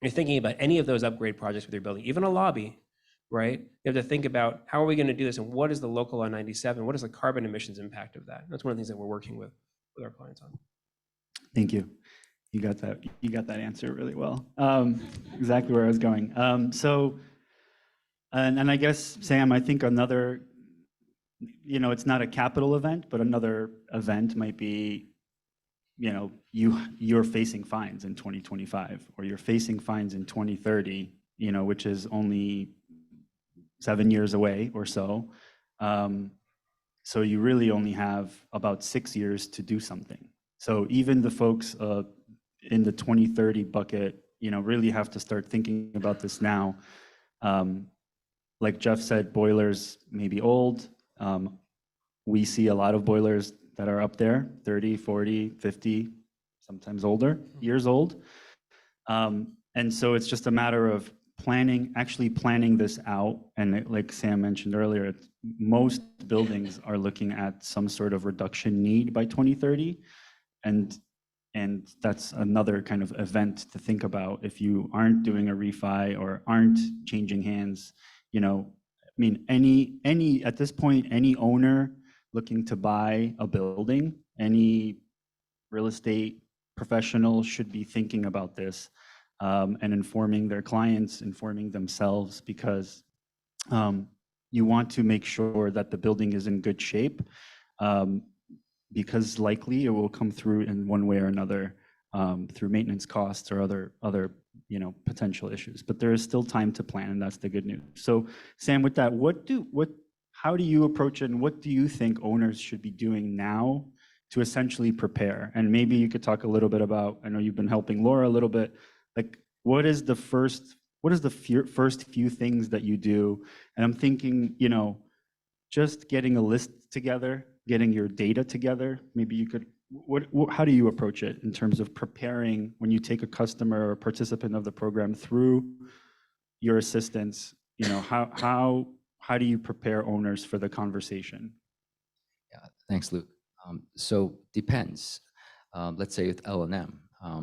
you're thinking about any of those upgrade projects with your building, even a lobby, right? You have to think about, how are we going to do this, and what is the Local Law 97? What is the carbon emissions impact of that? That's one of the things that we're working with our clients on. Thank you. You got that answer really well. Exactly where I was going. And I guess, Sam, I think another, it's not a capital event, but another event might be, you're facing fines in 2025, or you're facing fines in 2030, which is only 7 years away or so. So you really only have about 6 years to do something. So even the folks in the 2030 bucket, really have to start thinking about this now. Like Jeff said, boilers may be old. We see a lot of boilers that are up there, 30, 40, 50, sometimes older, years old. And so it's just a matter of actually planning this out. And like Sam mentioned earlier, most buildings are looking at some sort of reduction need by 2030. And that's another kind of event to think about if you aren't doing a refi or aren't changing hands. At this point, any owner looking to buy a building, any real estate professional should be thinking about this and informing their clients, informing themselves, because you want to make sure that the building is in good shape, because likely it will come through in one way or another through maintenance costs or other potential issues. But there is still time to plan, and that's the good news. So Sam, with that, how do you approach it, and what do you think owners should be doing now to essentially prepare? And maybe you could talk a little bit about, I know you've been helping Laura a little bit, like what is the first few things that you do? And I'm thinking, just getting a list together, getting your data together. Maybe you could, how do you approach it in terms of preparing when you take a customer or participant of the program through your assistance? How do you prepare owners for the conversation? Yeah, thanks, Luke. So depends. Let's say with L&M,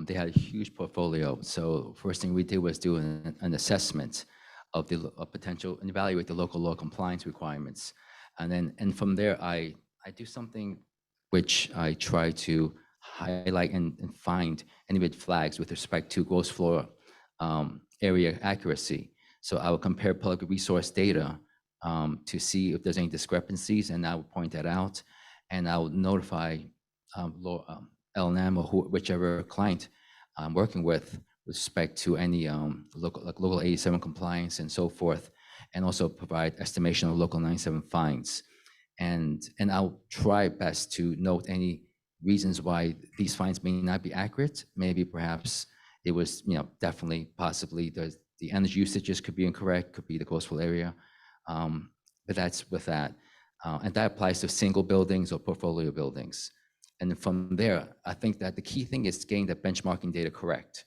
they had a huge portfolio. So first thing we did was do an assessment of the potential and evaluate the local law compliance requiremements. And from there, I do something which I try to highlight and find any red flags with respect to gross floor area accuracy. So I will compare public resource data to see if there's any discrepancies, and I will point that out, and I will notify L&M or whichever client I'm working with with respect to any local 87 compliance and so forth, and also provide estimation of local 97 fines. And I'll try best to note any reasons why these fines may not be accurate. Maybe perhaps it was, definitely possibly the energy usages could be incorrect, could be the coastal area. But that's with that. And that applies to single buildings or portfolio buildings. And then from there, I think that the key thing is getting the benchmarking data correct.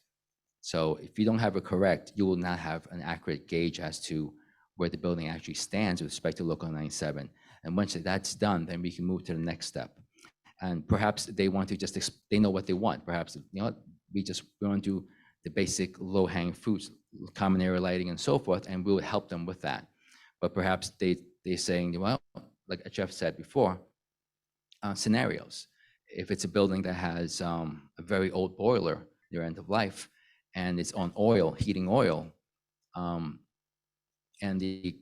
So if you don't have it correct, you will not have an accurate gauge as to where the building actually stands with respect to local 97. And once that's done, then we can move to the next step. And perhaps they want to they know what they want. Perhaps, we want to do the basic low-hanging fruits, common area lighting and so forth, and we will help them with that. But perhaps they're saying, well, like Jeff said before, scenarios. If it's a building that has a very old boiler near end of life, and it's on oil, heating oil, and the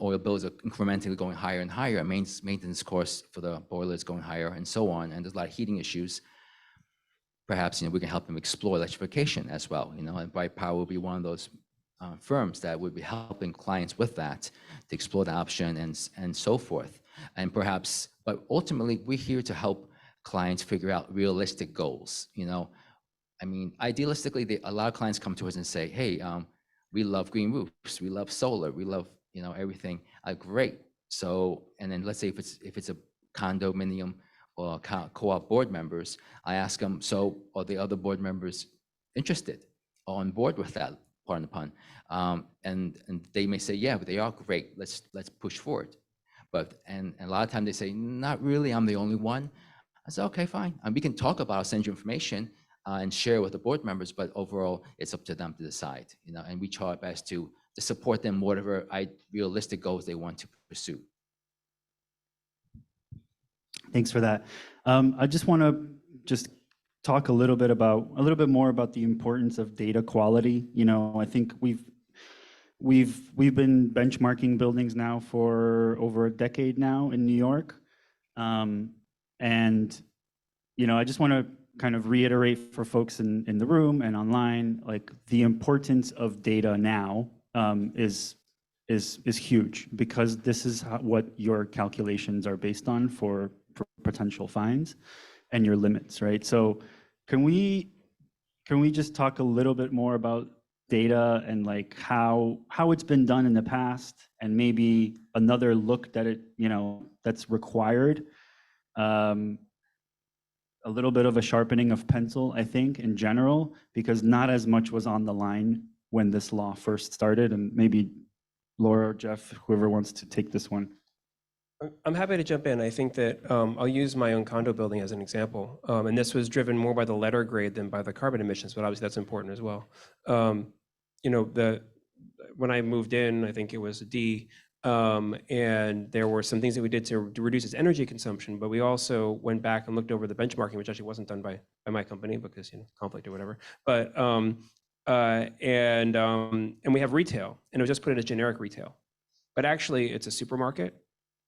oil bills are incrementally going higher and higher, maintenance costs for the boiler is going higher and so on, and there's a lot of heating issues. Perhaps we can help them explore electrification as well, and Bright Power will be one of those firms that would be helping clients with that, to explore the option and so forth. And perhaps, but ultimately, we're here to help clients figure out realistic goals. Idealistically, a lot of clients come to us and say, hey, we love green roofs, we love solar, we love, everything. Great. So, and then let's say if it's a condominium or co-op board members, I ask them, so are the other board members interested or on board with that, pardon the pun? And they may say, yeah, but they are great. Let's push forward. And a lot of times they say, not really, I'm the only one. I said, okay, fine. And we can talk about, I'll send you information and share with the board members, but overall, it's up to them to decide, and we try our best to support them, whatever realistic goals they want to pursue. Thanks for that. I just want to talk a little bit more about the importance of data quality. I think we've been benchmarking buildings now for over a decade now in New York. And I just want to kind of reiterate for folks in the room and online, like the importance of data now is huge, because this is what your calculations are based on for potential fines and your limits, right? So can we just talk a little bit more about data and like how it's been done in the past, and maybe another look that that's required? A little bit of a sharpening of pencil, I think, in general, because not as much was on the line when this law first started. And maybe Laura or Jeff, whoever wants to take this one. I'm happy to jump in. I think that I'll use my own condo building as an example. And this was driven more by the letter grade than by the carbon emissions, but obviously that's important as well. When I moved in, I think it was a D, and there were some things that we did to reduce its energy consumption, but we also went back and looked over the benchmarking, which actually wasn't done by my company because conflict or whatever. But and we have retail, and it was just put in as generic retail, but actually it's a supermarket,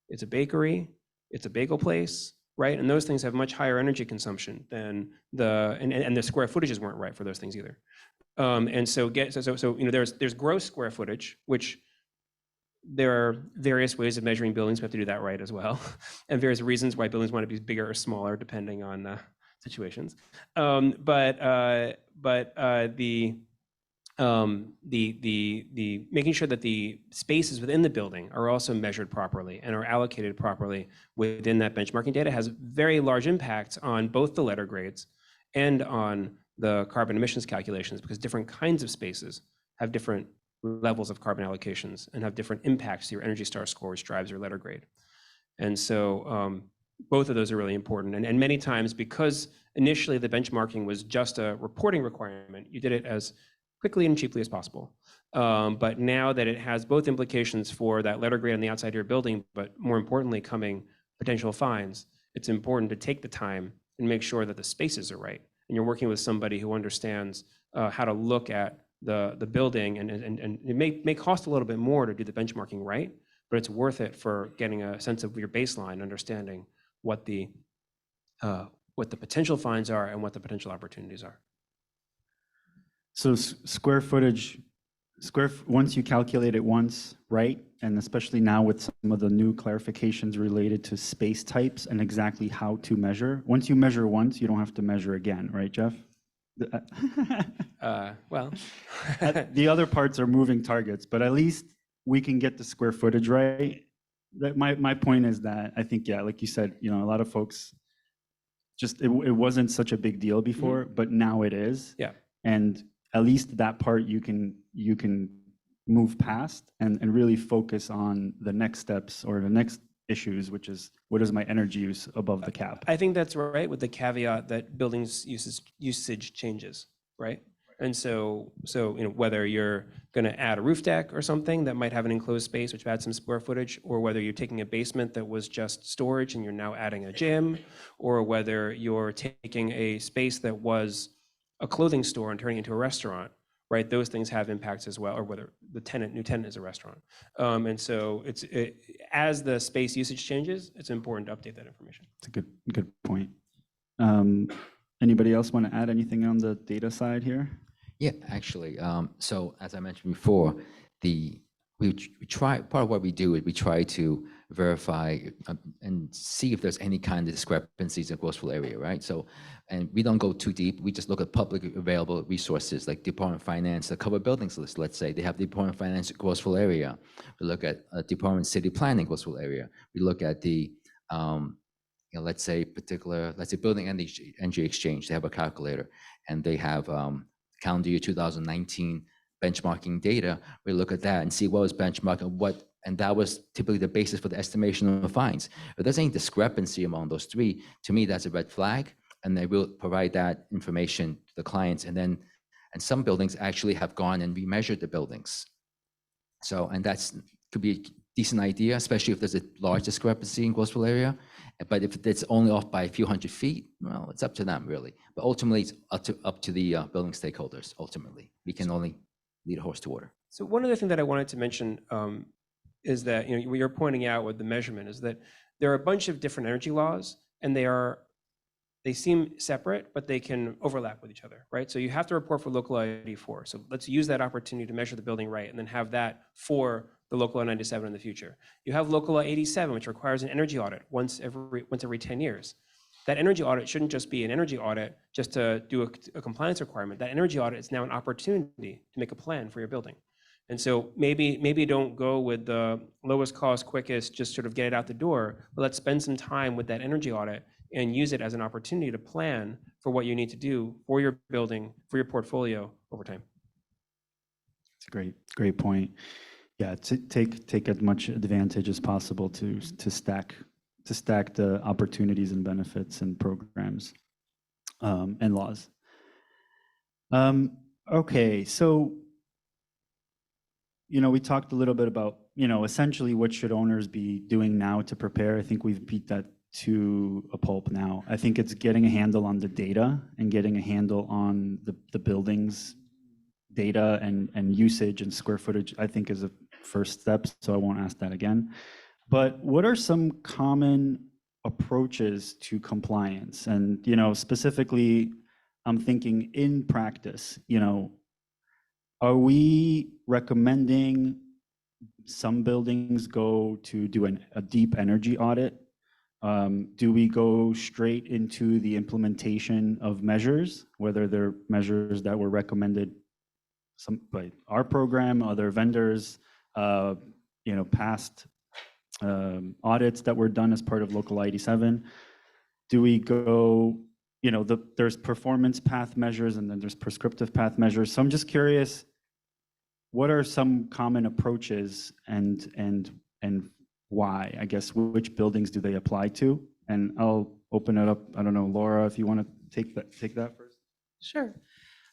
it's a bakery, it's a bagel place, right? And those things have much higher energy consumption than and the square footages weren't right for those things either. And so there's gross square footage, which there are various ways of measuring buildings. We have to do that right as well, and various reasons why buildings want to be bigger or smaller depending on situations. But the making sure that the spaces within the building are also measured properly and are allocated properly within that benchmarking data has very large impacts on both the letter grades and on the carbon emissions calculations, because different kinds of spaces have different levels of carbon allocations and have different impacts to your Energy Star score, which drives your letter grade. And so both of those are really important. And many times, because initially the benchmarking was just a reporting requirement, you did it as quickly and cheaply as possible. But now that it has both implications for that letter grade on the outside of your building, but more importantly, coming potential fines, it's important to take the time and make sure that the spaces are right. And you're working with somebody who understands how to look at the building, and it may cost a little bit more to do the benchmarking right, but it's worth it for getting a sense of your baseline, understanding what the potential fines are and what the potential opportunities are. So square footage, once you calculate it once, right? And especially now with some of the new clarifications related to space types and exactly how to measure. Once you measure once, you don't have to measure again, right, Jeff? Well, The other parts are moving targets, but at least we can get the square footage right. My point is that I think, yeah, like you said, a lot of folks just, it wasn't such a big deal before, but now it is. yeah. And at least that part you can move past and really focus on the next steps or the next issues, which is what is my energy use above the cap? I think that's right, with the caveat that buildings usage changes, right? And so whether you're going to add a roof deck or something that might have an enclosed space which adds some square footage, or whether you're taking a basement that was just storage and you're now adding a gym, or whether you're taking a space that was a clothing store and turning it into a restaurant, right? Those things have impacts as well, or whether the new tenant is a restaurant. And so as the space usage changes, it's important to update that information. It's a good point. Anybody else want to add anything on the data side here? Yeah, actually. So as I mentioned before, we try, part of what we do is we try to verify and see if there's any kind of discrepancies in gross floor area, right? So, and we don't go too deep. We just look at publicly available resources like Department of Finance, the covered buildings list. Let's say they have the Department of Finance gross floor area. We look at Department of City Planning gross floor area. We look at the let's say building energy exchange. They have a calculator, and they have calendar year 2019 benchmarking data. We look at that and see what was benchmarked and that was typically the basis for the estimation of fines. If there's any discrepancy among those three, to me that's a red flag, and they will provide that information to the clients. And some buildings actually have gone and remeasured the buildings. So, and could be a decent idea, especially if there's a large discrepancy in gross floor area. But if it's only off by a few hundred feet, well, it's up to them really. But ultimately, it's up to the building stakeholders. Ultimately, we can only lead a horse to water. So one other thing that I wanted to mention is that what you're pointing out with the measurement is that there are a bunch of different energy laws, and they seem separate, but they can overlap with each other, right? So you have to report for local law 84. So let's use that opportunity to measure the building right, and then have that for the local law 97 in the future. You have local law 87, which requires an energy audit once every 10 years. That energy audit shouldn't just be an energy audit just to do a compliance requirement. That energy audit is now an opportunity to make a plan for your building. And so maybe don't go with the lowest cost, quickest, just sort of get it out the door, but let's spend some time with that energy audit and use it as an opportunity to plan for what you need to do for your building, for your portfolio over time. It's a great point. Yeah, take as much advantage as possible to stack the opportunities and benefits and programs and laws. Okay, so we talked a little bit about essentially what should owners be doing now to prepare. I think we've beat that to a pulp now. I think it's getting a handle on the data and getting a handle on the buildings data and usage and square footage, I think is a first step, so I won't ask that again. But what are some common approaches to compliance? And specifically, I'm thinking in practice, are we recommending some buildings go to do a deep energy audit? Do we go straight into the implementation of measures, whether they're measures that were recommended by our program, other vendors, past audits that were done as part of Local 87? Do we go, there's performance path measures and then there's prescriptive path measures. So I'm just curious, what are some common approaches and why? I guess which buildings do they apply to? And I'll open it up. I don't know, Laura, if you want to take that first. Sure.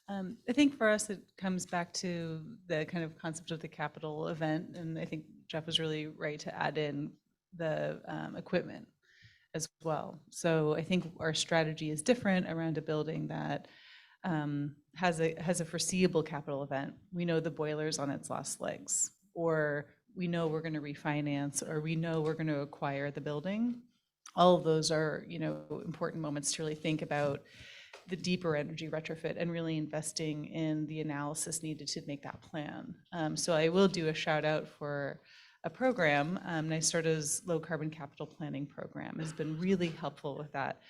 I think for us, it comes back to the kind of concept of the capital event. And I think Jeff was really right to add in the equipment as well. So I think our strategy is different around a building that has a foreseeable capital event. We know the boiler's on its last legs, or we know we're going to refinance, or we know we're going to acquire the building. All of those are, important moments to really think about the deeper energy retrofit and really investing in the analysis needed to make that plan. So I will do a shout out for a program, NYSERDA's Low Carbon Capital Planning Program has been really helpful with that.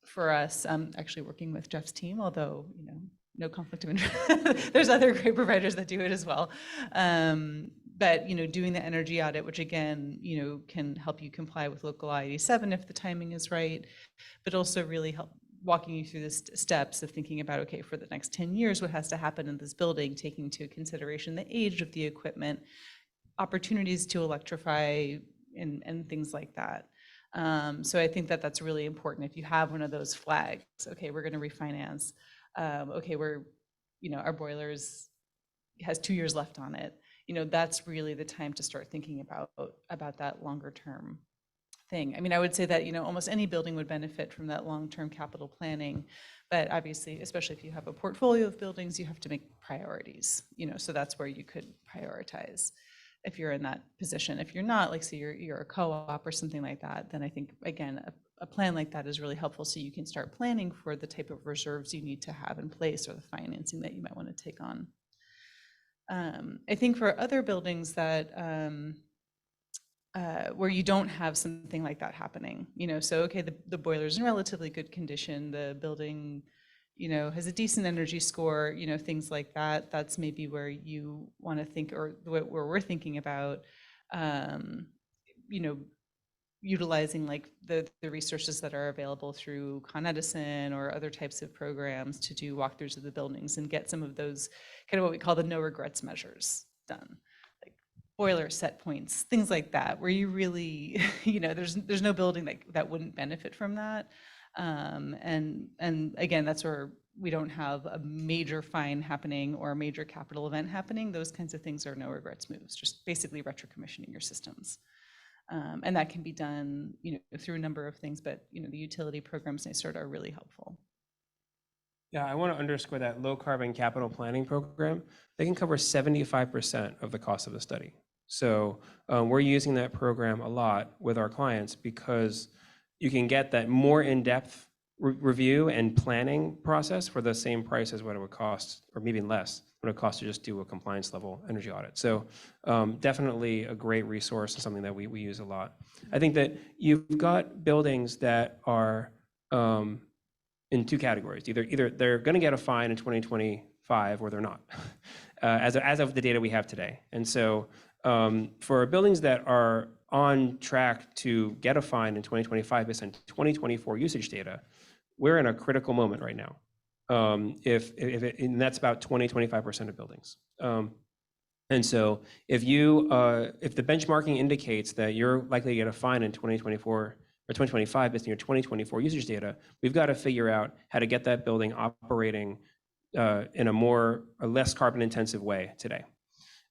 For us, I'm actually working with Jeff's team, although, you know, no conflict of interest. There's other great providers that do it as well. But, you know, doing the energy audit, which again, you know, can help you comply with local law 87 if the timing is right, but also really help walking you through the steps of thinking about, okay, for the next 10 years, what has to happen in this building, taking into consideration the age of the equipment, opportunities to electrify and things like that. So I think that that's really important. If you have one of those flags, okay, we're going to refinance. Okay, you know, our boilers has 2 years left on it. You know, that's really the time to start thinking about that longer term thing. I mean, I would say that, you know, almost any building would benefit from that long-term capital planning, but obviously, especially if you have a portfolio of buildings, you have to make priorities, you know, so that's where you could prioritize if you're in that position. If you're not, like say you're a co-op or something like that, then I think, again, a plan like that is really helpful so you can start planning for the type of reserves you need to have in place or the financing that you might want to take on. I think for other buildings that where you don't have something like that happening, you know, so okay, the boiler's in relatively good condition, the building, you know, has a decent energy score, you know, things like that. That's maybe where you want to think, or where we're thinking about, you know, utilizing like the resources that are available through Con Edison or other types of programs to do walkthroughs of the buildings and get some of those kind of what we call the no regrets measures done, like boiler set points, things like that, where you really, you know, there's no building that wouldn't benefit from that. And again, that's where we don't have a major fine happening or a major capital event happening. Those kinds of things are no regrets moves, just basically retrocommissioning your systems. And that can be done, you know, through a number of things, but, you know, the utility programs NYSERDA are really helpful. Yeah, I want to underscore that low carbon capital planning program. They can cover 75% of the cost of the study. So we're using that program a lot with our clients because you can get that more in-depth review and planning process for the same price as what it would cost, or maybe less, what it costs to just do a compliance level energy audit. So definitely a great resource and something that we use a lot. I think that you've got buildings that are in two categories. Either they're going to get a fine in 2025 or they're not, as of the data we have today. And so for buildings that are on track to get a fine in 2025 based on 2024 usage data, we're in a critical moment right now. And that's about 20-25% of buildings. And so if the benchmarking indicates that you're likely to get a fine in 2024 or 2025 based on your 2024 usage data, we've got to figure out how to get that building operating in a less carbon intensive way today.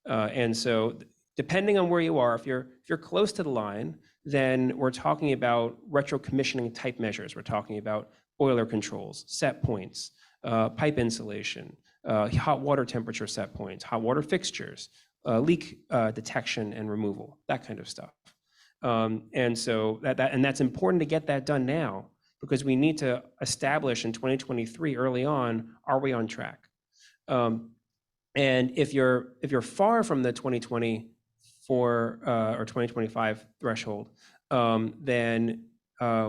And so depending on where you are, if you're close to the line, then we're talking about retro-commissioning type measures. We're talking about boiler controls, set points, pipe insulation, hot water temperature set points, hot water fixtures, leak detection and removal, that kind of stuff. And so that's important to get that done now because we need to establish in 2023 early on, are we on track? And if you're far from the 2024 or 2025 threshold, then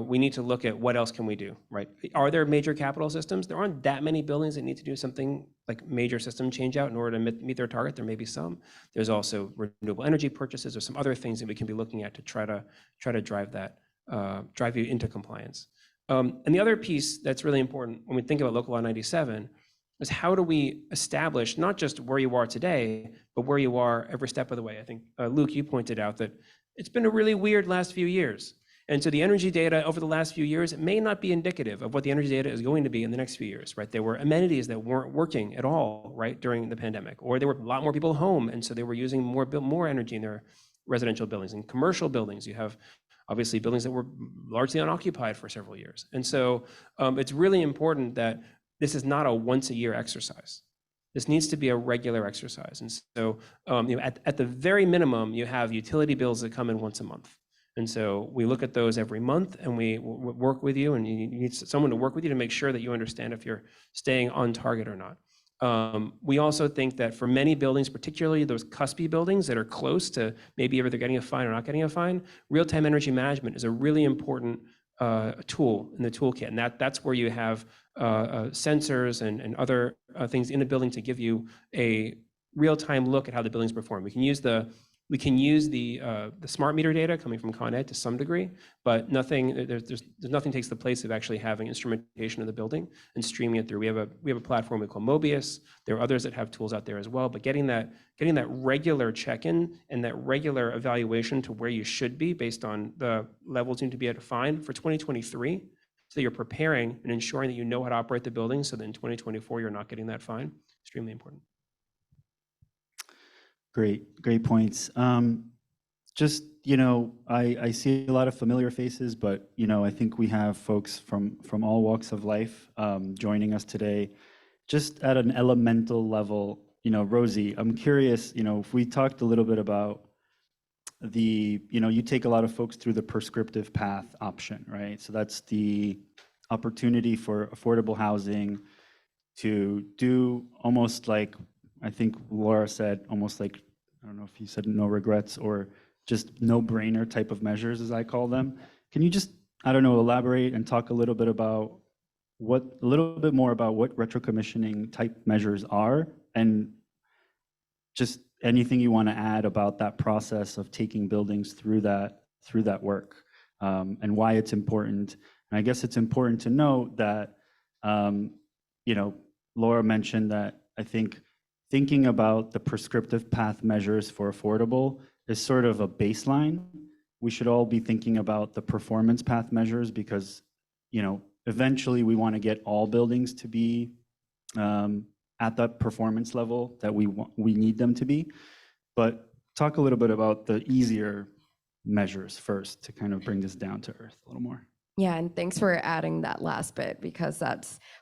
we need to look at what else can we do, right? Are there major capital systems? There aren't that many buildings that need to do something like major system change out in order to meet their target. There may be some. There's also renewable energy purchases or some other things that we can be looking at to try to drive you into compliance. And the other piece that's really important when we think about local law 97 is how do we establish not just where you are today, but where you are every step of the way. I think, Luke, you pointed out that it's been a really weird last few years. And so the energy data over the last few years, it may not be indicative of what the energy data is going to be in the next few years, right? There were amenities that weren't working at all, right, during the pandemic, or there were a lot more people home, and so they were using more energy in their residential buildings. In commercial buildings, you have obviously buildings that were largely unoccupied for several years. And so it's really important that this is not a once-a-year exercise. This needs to be a regular exercise. And so at the very minimum, you have utility bills that come in once a month. And so we look at those every month, and we work with you, and you need someone to work with you to make sure that you understand if you're staying on target or not. We also think that for many buildings, particularly those cuspy buildings that are close to maybe either they're getting a fine or not getting a fine, real-time energy management is a really important tool in the toolkit. And that's where you have sensors and other things in a building to give you a real-time look at how the buildings perform. We can use the smart meter data coming from Con Ed to some degree, but there's nothing takes the place of actually having instrumentation of the building and streaming it through. We have a platform we call Mobius. There are others that have tools out there as well, but getting that regular check-in and that regular evaluation to where you should be based on the levels you need to be at a fine for 2023, so you're preparing and ensuring that you know how to operate the building so that in 2024 you're not getting that fine. Extremely important. Great points. Just, I see a lot of familiar faces, but, I think we have folks from all walks of life joining us today. Just at an elemental level, Rosie, I'm curious, if we talked a little bit about you take a lot of folks through the prescriptive path option, right? So that's the opportunity for affordable housing to do almost like, I think Laura said, almost like, I don't know if you said no regrets or just no-brainer type of measures, as I call them. Can you just, elaborate and talk a little bit more about what retrocommissioning type measures are, and just anything you want to add about that process of taking buildings through that work, and why it's important. And I guess it's important to note that, Laura mentioned that I think thinking about the prescriptive path measures for affordable is sort of a baseline. We should all be thinking about the performance path measures because, eventually we want to get all buildings to be at that performance level that we need them to be. But talk a little bit about the easier measures first to kind of bring this down to earth a little more. Yeah, and thanks for adding that last bit because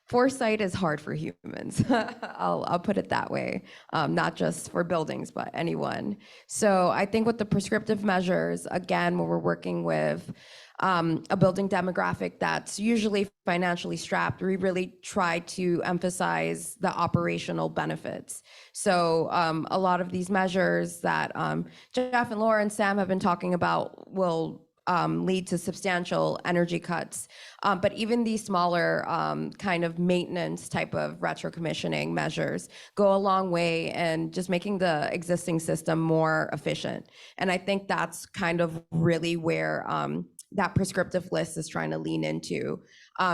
foresight is hard for humans. I'll put it that way, not just for buildings, but anyone. So I think with the prescriptive measures, again, when we're working with a building demographic that's usually financially strapped, we really try to emphasize the operational benefits. So a lot of these measures that Jeff and Laura and Sam have been talking about will lead to substantial energy cuts. But even these smaller kind of maintenance type of retrocommissioning measures go a long way in just making the existing system more efficient. And I think that's kind of really where that prescriptive list is trying to lean into.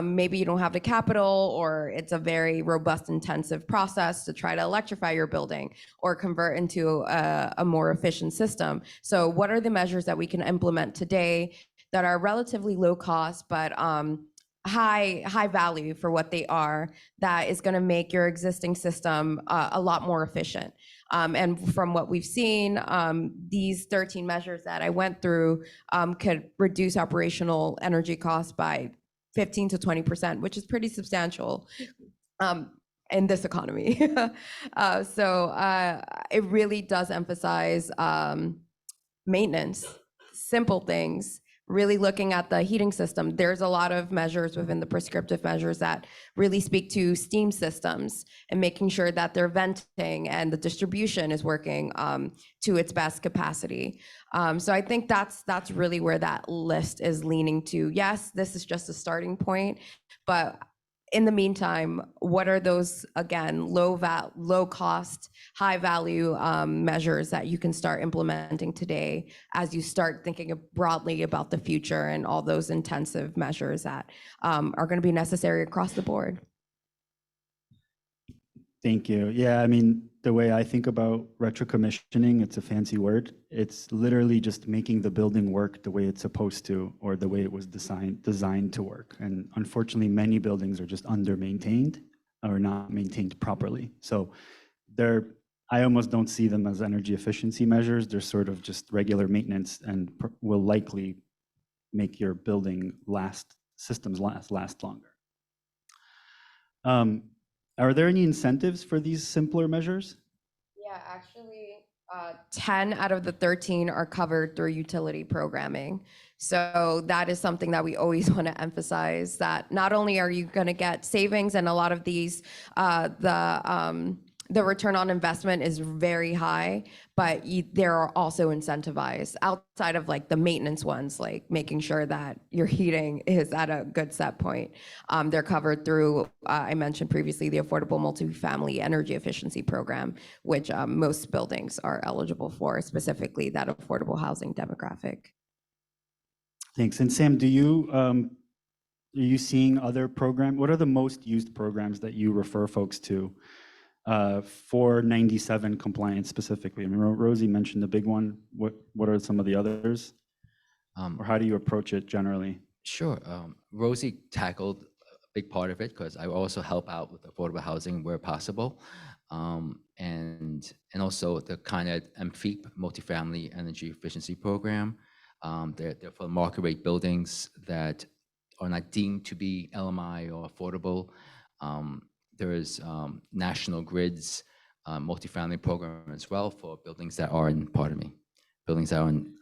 Maybe you don't have the capital, or it's a very robust, intensive process to try to electrify your building or convert into a more efficient system. So what are the measures that we can implement today that are relatively low cost, but high value for what they are, that is going to make your existing system a lot more efficient? And from what we've seen, these 13 measures that I went through could reduce operational energy costs by 15 to 20%, which is pretty substantial in this economy. So it really does emphasize maintenance, simple things, really looking at the heating system. There's a lot of measures within the prescriptive measures that really speak to steam systems and making sure that they're venting and the distribution is working to its best capacity. So I think that's really where that list is leaning to. Yes, this is just a starting point, but in the meantime, what are those, again, low cost, high value measures that you can start implementing today as you start thinking broadly about the future and all those intensive measures that are going to be necessary across the board? Thank you. Yeah, I mean, the way I think about retrocommissioning, it's a fancy word. It's literally just making the building work the way it's supposed to, or the way it was designed to work. And unfortunately, many buildings are just under-maintained or not maintained properly. So I almost don't see them as energy efficiency measures. They're sort of just regular maintenance and will likely make your building systems last longer. Are there any incentives for these simpler measures? Yeah, actually, 10 out of the 13 are covered through utility programming. So that is something that we always want to emphasize, that not only are you going to get savings, and a lot of these, the return on investment is very high, but there are also incentivized outside of like the maintenance ones, like making sure that your heating is at a good set point. They're covered through, I mentioned previously, the Affordable Multifamily Energy Efficiency Program, which most buildings are eligible for, specifically that affordable housing demographic. Thanks. And Sam, are you seeing other programs? What are the most used programs that you refer folks to for 97 compliance specifically? I mean, Rosie mentioned the big one. What are some of the others? Or how do you approach it generally? Sure. Rosie tackled a big part of it because I also help out with affordable housing where possible. And also the Con Ed MFEEP, Multifamily Energy Efficiency Program. They're for market rate buildings that are not deemed to be LMI or affordable. There is National Grid's multifamily program as well for buildings that are in, buildings that are in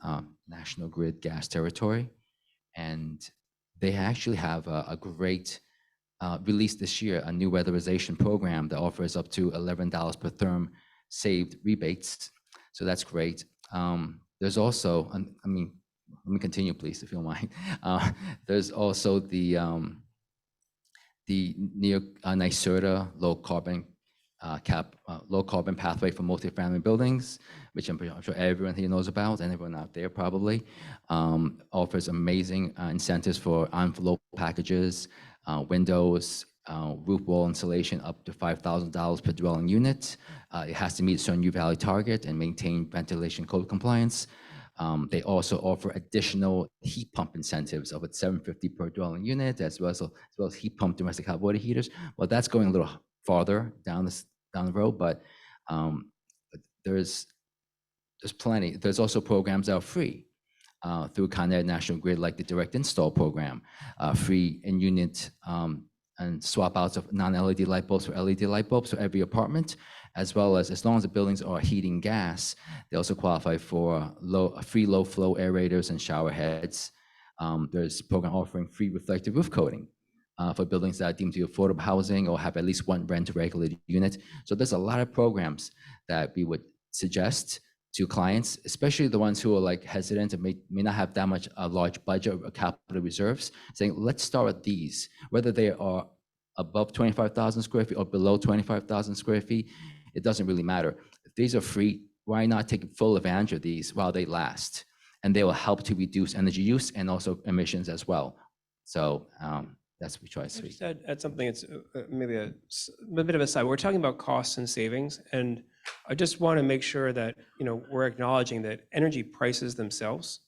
National Grid gas territory. And they actually have a great release this year, a new weatherization program that offers up to $11 per therm saved rebates. So that's great. There's also, I mean, let me continue, please, if you don't mind. There's also the NYC low carbon pathway for multifamily buildings, which I'm sure everyone here knows about, and everyone out there probably, offers amazing incentives for envelope packages, windows, roof wall insulation up to $5,000 per dwelling unit. It has to meet a certain U-value target and maintain ventilation code compliance. They also offer additional heat pump incentives of $750 per dwelling unit, as well as heat pump domestic hot water heaters. Well, that's going a little farther down the road, but there's plenty. There's also programs that are free through Con Ed National Grid, like the direct install program, free in-unit and swap outs of non-LED light bulbs for LED light bulbs for every apartment, as long as the buildings are heating gas, they also qualify for free low flow aerators and shower heads. There's a program offering free reflective roof coating for buildings that are deemed to be affordable housing or have at least one rent-regulated unit. So there's a lot of programs that we would suggest to clients, especially the ones who are like hesitant and may not have that much a large budget or capital reserves, saying, let's start with these, whether they are above 25,000 square feet or below 25,000 square feet, it doesn't really matter. If these are free, why not take full advantage of these while they last? And they will help to reduce energy use and also emissions as well. So that's what we try to see. Just add something, it's maybe a bit of a side. We're talking about costs and savings, and I just want to make sure that we're acknowledging that energy prices themselves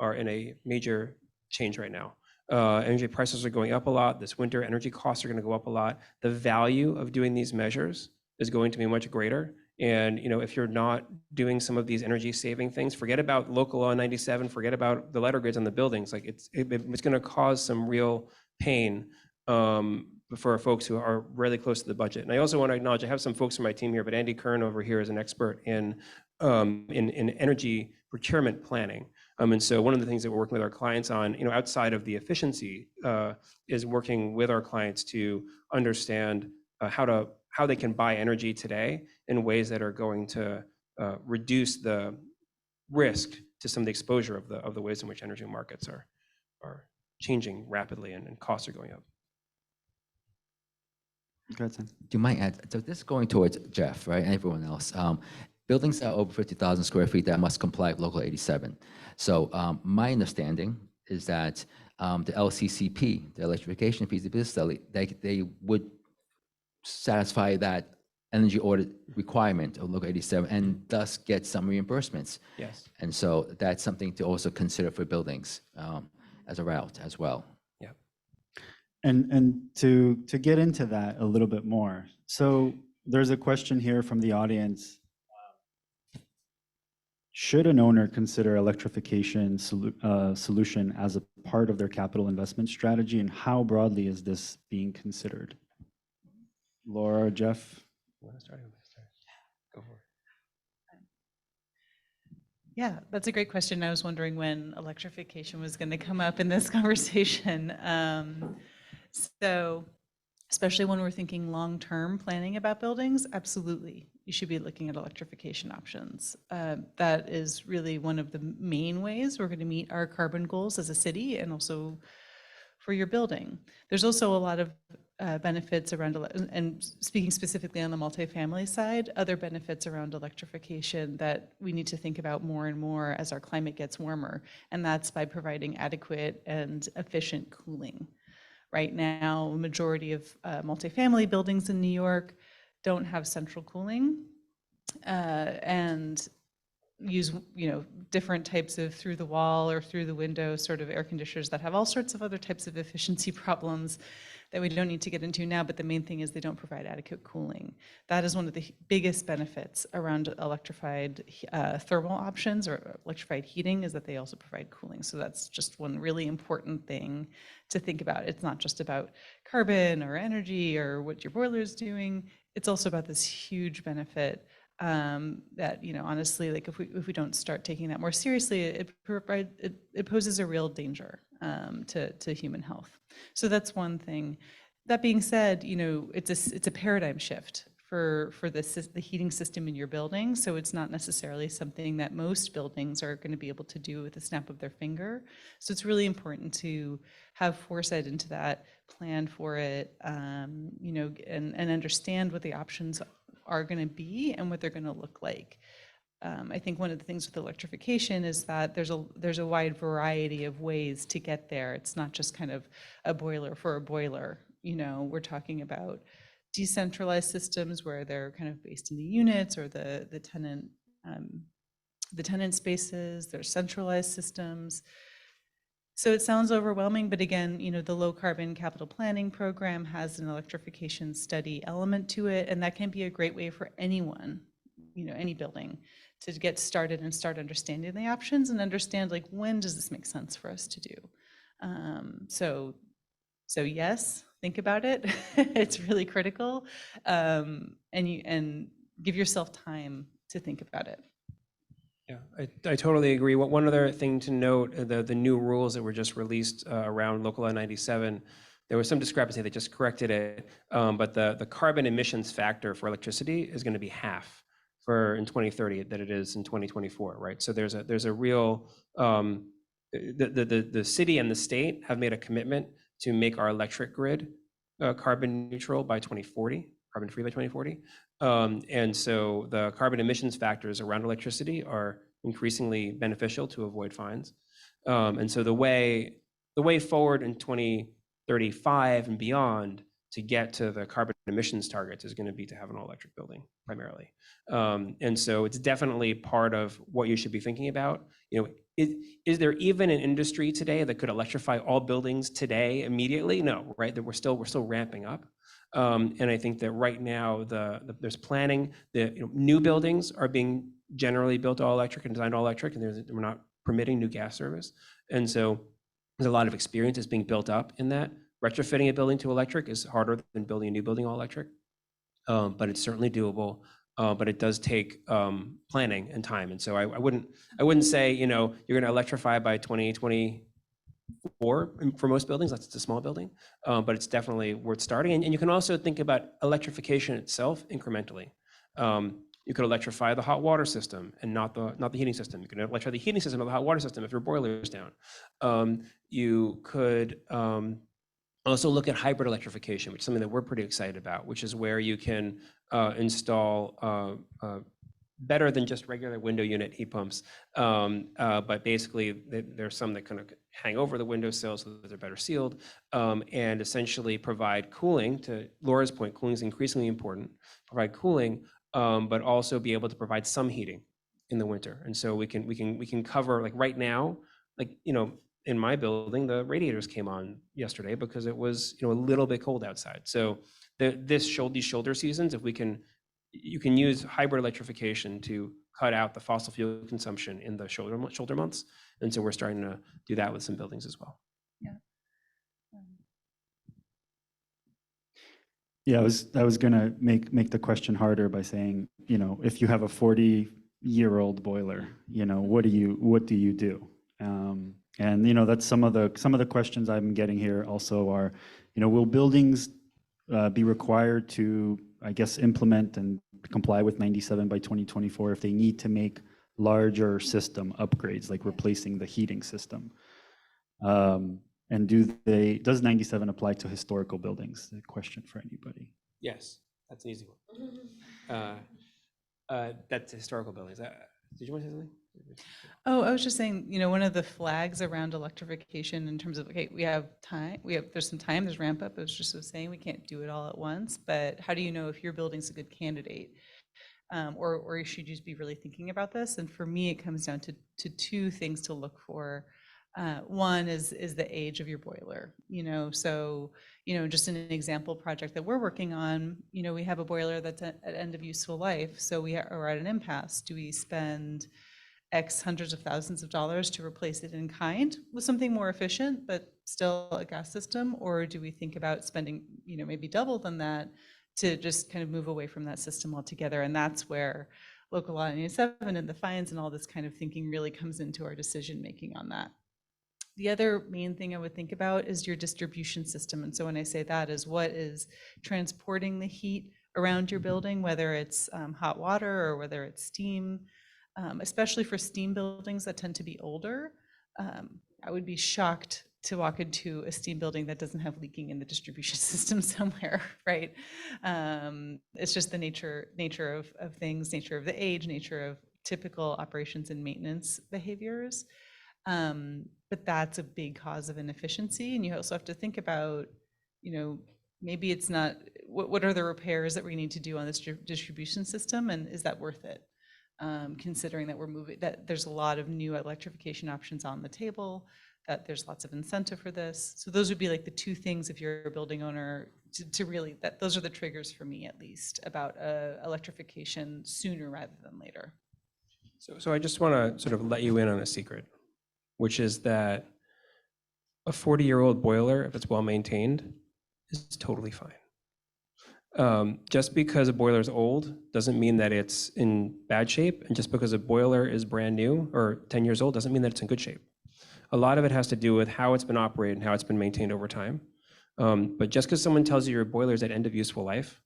are in a major change right now. Energy prices are going up a lot. This winter, energy costs are going to go up a lot. The value of doing these measures is going to be much greater. And if you're not doing some of these energy saving things, forget about local law 97, forget about the letter grids on the buildings. Like it's going to cause some real pain for folks who are really close to the budget. And I also want to acknowledge, I have some folks from my team here, but Andy Kern over here is an expert in energy procurement planning. And so one of the things that we're working with our clients on, outside of the efficiency, is working with our clients to understand how they can buy energy today in ways that are going to reduce the risk to some of the exposure of the ways in which energy markets are changing rapidly and costs are going up. Go ahead, Sam. Do you mind add? So this is going towards Jeff, right, and everyone else. Buildings that are over 50,000 square feet that must comply with Local 87. So my understanding is that the LCCP, the Electrification Feasibility Study, they would satisfy that energy audit requirement of Local 87 and thus get some reimbursements. Yes. And so that's something to also consider for buildings as a route as well. Yeah. And to get into that a little bit more, so there's a question here from the audience. Should an owner consider electrification solution as a part of their capital investment strategy, and how broadly is this being considered? Laura, Jeff? Go for it. Yeah, that's a great question. I was wondering when electrification was going to come up in this conversation. So, especially when we're thinking long-term planning about buildings, absolutely, you should be looking at electrification options. That is really one of the main ways we're going to meet our carbon goals as a city and also for your building. There's also a lot of benefits around, and speaking specifically on the multifamily side, other benefits around electrification that we need to think about more and more as our climate gets warmer, and that's by providing adequate and efficient cooling. Right now, a majority of multifamily buildings in New York don't have central cooling and use different types of through the wall or through the window sort of air conditioners that have all sorts of other types of efficiency problems that we don't need to get into now, but the main thing is they don't provide adequate cooling. That is one of the biggest benefits around electrified thermal options or electrified heating, is that they also provide cooling. So that's just one really important thing to think about. It's not just about carbon or energy or what your boiler is doing. It's also about this huge benefit that, honestly, like if we don't start taking that more seriously, it poses a real danger to human health. So that's one thing. That being said, it's a paradigm shift for the heating system in your building. So it's not necessarily something that most buildings are going to be able to do with the snap of their finger. So it's really important to have foresight into that, plan for it, and understand what the options are going to be and what they're going to look like. I think one of the things with electrification is that there's a wide variety of ways to get there. It's not just kind of a boiler for a boiler. We're talking about decentralized systems where they're kind of based in the units or the tenant spaces. There's centralized systems. So it sounds overwhelming, but again, the low carbon capital planning program has an electrification study element to it, and that can be a great way for anyone, any building, to get started and start understanding the options and understand, like, when does this make sense for us to do? So yes, think about it. It's really critical, and give yourself time to think about it. Yeah, I totally agree. One other thing to note, the new rules that were just released around Local Law 97, there was some discrepancy. They just corrected it, but the carbon emissions factor for electricity is going to be half in 2030 that it is in 2024, right? So there's a real, the city and the state have made a commitment to make our electric grid carbon neutral by 2040, carbon free by 2040. And so the carbon emissions factors around electricity are increasingly beneficial to avoid fines. And so the way forward in 2035 and beyond to get to the carbon emissions targets is going to be to have an all-electric building primarily. And so it's definitely part of what you should be thinking about. Is there even an industry today that could electrify all buildings today immediately? No, right? That we're still ramping up. And I think that right now there's planning. New buildings are being generally built all electric and designed all electric, and we're not permitting new gas service. And so there's a lot of experience that's being built up in that. Retrofitting a building to electric is harder than building a new building all electric, but it's certainly doable. But it does take planning and time. And so I wouldn't say you're going to electrify by 2024 for most buildings. That's a small building, but it's definitely worth starting. And you can also think about electrification itself incrementally. You could electrify the hot water system and not the heating system. You can electrify the heating system or the hot water system if your boiler is down. You could also look at hybrid electrification, which is something that we're pretty excited about, which is where you can install better than just regular window unit heat pumps. But basically, there's some that kind of hang over the windowsill so that they're better sealed, and essentially provide cooling. To Laura's point, cooling is increasingly important. Provide cooling, but also be able to provide some heating in the winter. And so we can cover, like right now, in my building, the radiators came on yesterday because it was a little bit cold outside. So these shoulder seasons, you can use hybrid electrification to cut out the fossil fuel consumption in the shoulder months. And so we're starting to do that with some buildings as well. Yeah. Yeah, I was gonna make the question harder by saying, if you have a 40 year-old boiler, what do you do? And that's some of the questions I'm getting here also are, will buildings be required to, I guess, implement and comply with 97 by 2024 if they need to make larger system upgrades, like replacing the heating system? And does 97 apply to historical buildings? A question for anybody. Yes, that's an easy one. That's historical buildings. Did you want to say something? Oh, I was just saying, one of the flags around electrification in terms of, okay, we have time, there's some time, there's ramp up. I was just saying we can't do it all at once, but how do you know if your building's a good candidate? Or you should just be really thinking about this. And for me, it comes down to two things to look for. One is the age of your boiler, so, just an example project that we're working on, we have a boiler that's at end of useful life. So we are at an impasse. Do we spend X hundreds of thousands of dollars to replace it in kind with something more efficient, but still a gas system? Or do we think about spending, maybe double than that to just kind of move away from that system altogether? And that's where local law 97 and the fines and all this kind of thinking really comes into our decision making on that. The other main thing I would think about is your distribution system. And so when I say that is what is transporting the heat around your building, whether it's hot water or whether it's steam, especially for steam buildings that tend to be older. I would be shocked to walk into a steam building that doesn't have leaking in the distribution system somewhere, right? It's just the nature of things, nature of the age, nature of typical operations and maintenance behaviors. But that's a big cause of inefficiency. And you also have to think about, maybe it's not, what are the repairs that we need to do on this distribution system, and is that worth it? Considering that there's a lot of new electrification options on the table, that there's lots of incentive for this. So those would be like the two things, if you're a building owner, to really, those are the triggers for me at least about electrification sooner rather than later. So I just want to sort of let you in on a secret, which is that a 40-year-old boiler, if it's well maintained, is totally fine. Just because a boiler is old doesn't mean that it's in bad shape, and just because a boiler is brand new or 10 years old doesn't mean that it's in good shape. A lot of it has to do with how it's been operated and how it's been maintained over time. But just because someone tells you your boiler is at end of useful life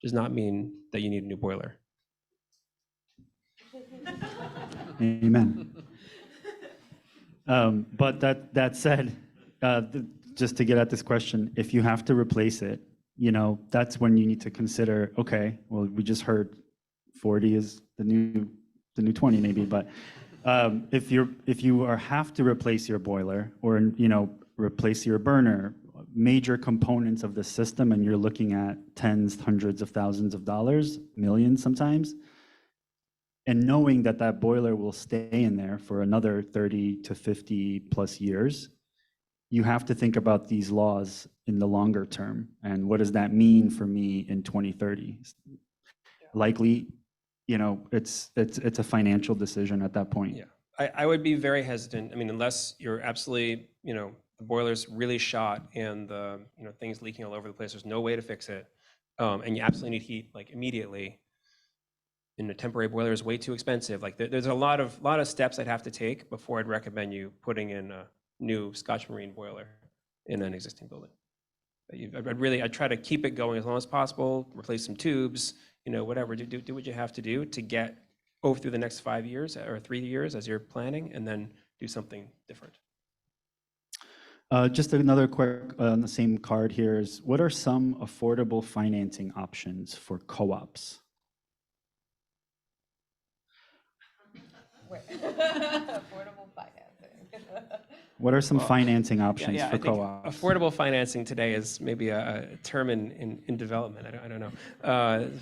does not mean that you need a new boiler. Amen. But that said, just to get at this question, if you have to replace it, that's when you need to consider, okay, well, we just heard 40 is the new 20 maybe, but if you have to replace your boiler or, replace your burner, major components of the system, and you're looking at tens, hundreds of thousands of dollars, millions sometimes, and knowing that boiler will stay in there for another 30 to 50 plus years, you have to think about these laws in the longer term. And what does that mean for me in 2030? Likely, it's a financial decision at that point. Yeah, I would be very hesitant. I mean, unless you're absolutely, the boiler's really shot and the, things leaking all over the place, there's no way to fix it. And you absolutely need heat like immediately. And a temporary boiler is way too expensive. Like there's a lot of steps I'd have to take before I'd recommend you putting in a new Scotch Marine boiler in an existing building. I'd try to keep it going as long as possible, replace some tubes, whatever, do what you have to do to get over through the next 5 years or 3 years as you're planning, and then do something different. Just another quick on the same card here is, what are some affordable financing options for co-ops? Affordable financing. What are some financing options for I think co-ops? affordable financing today is maybe a term in development. I don't know.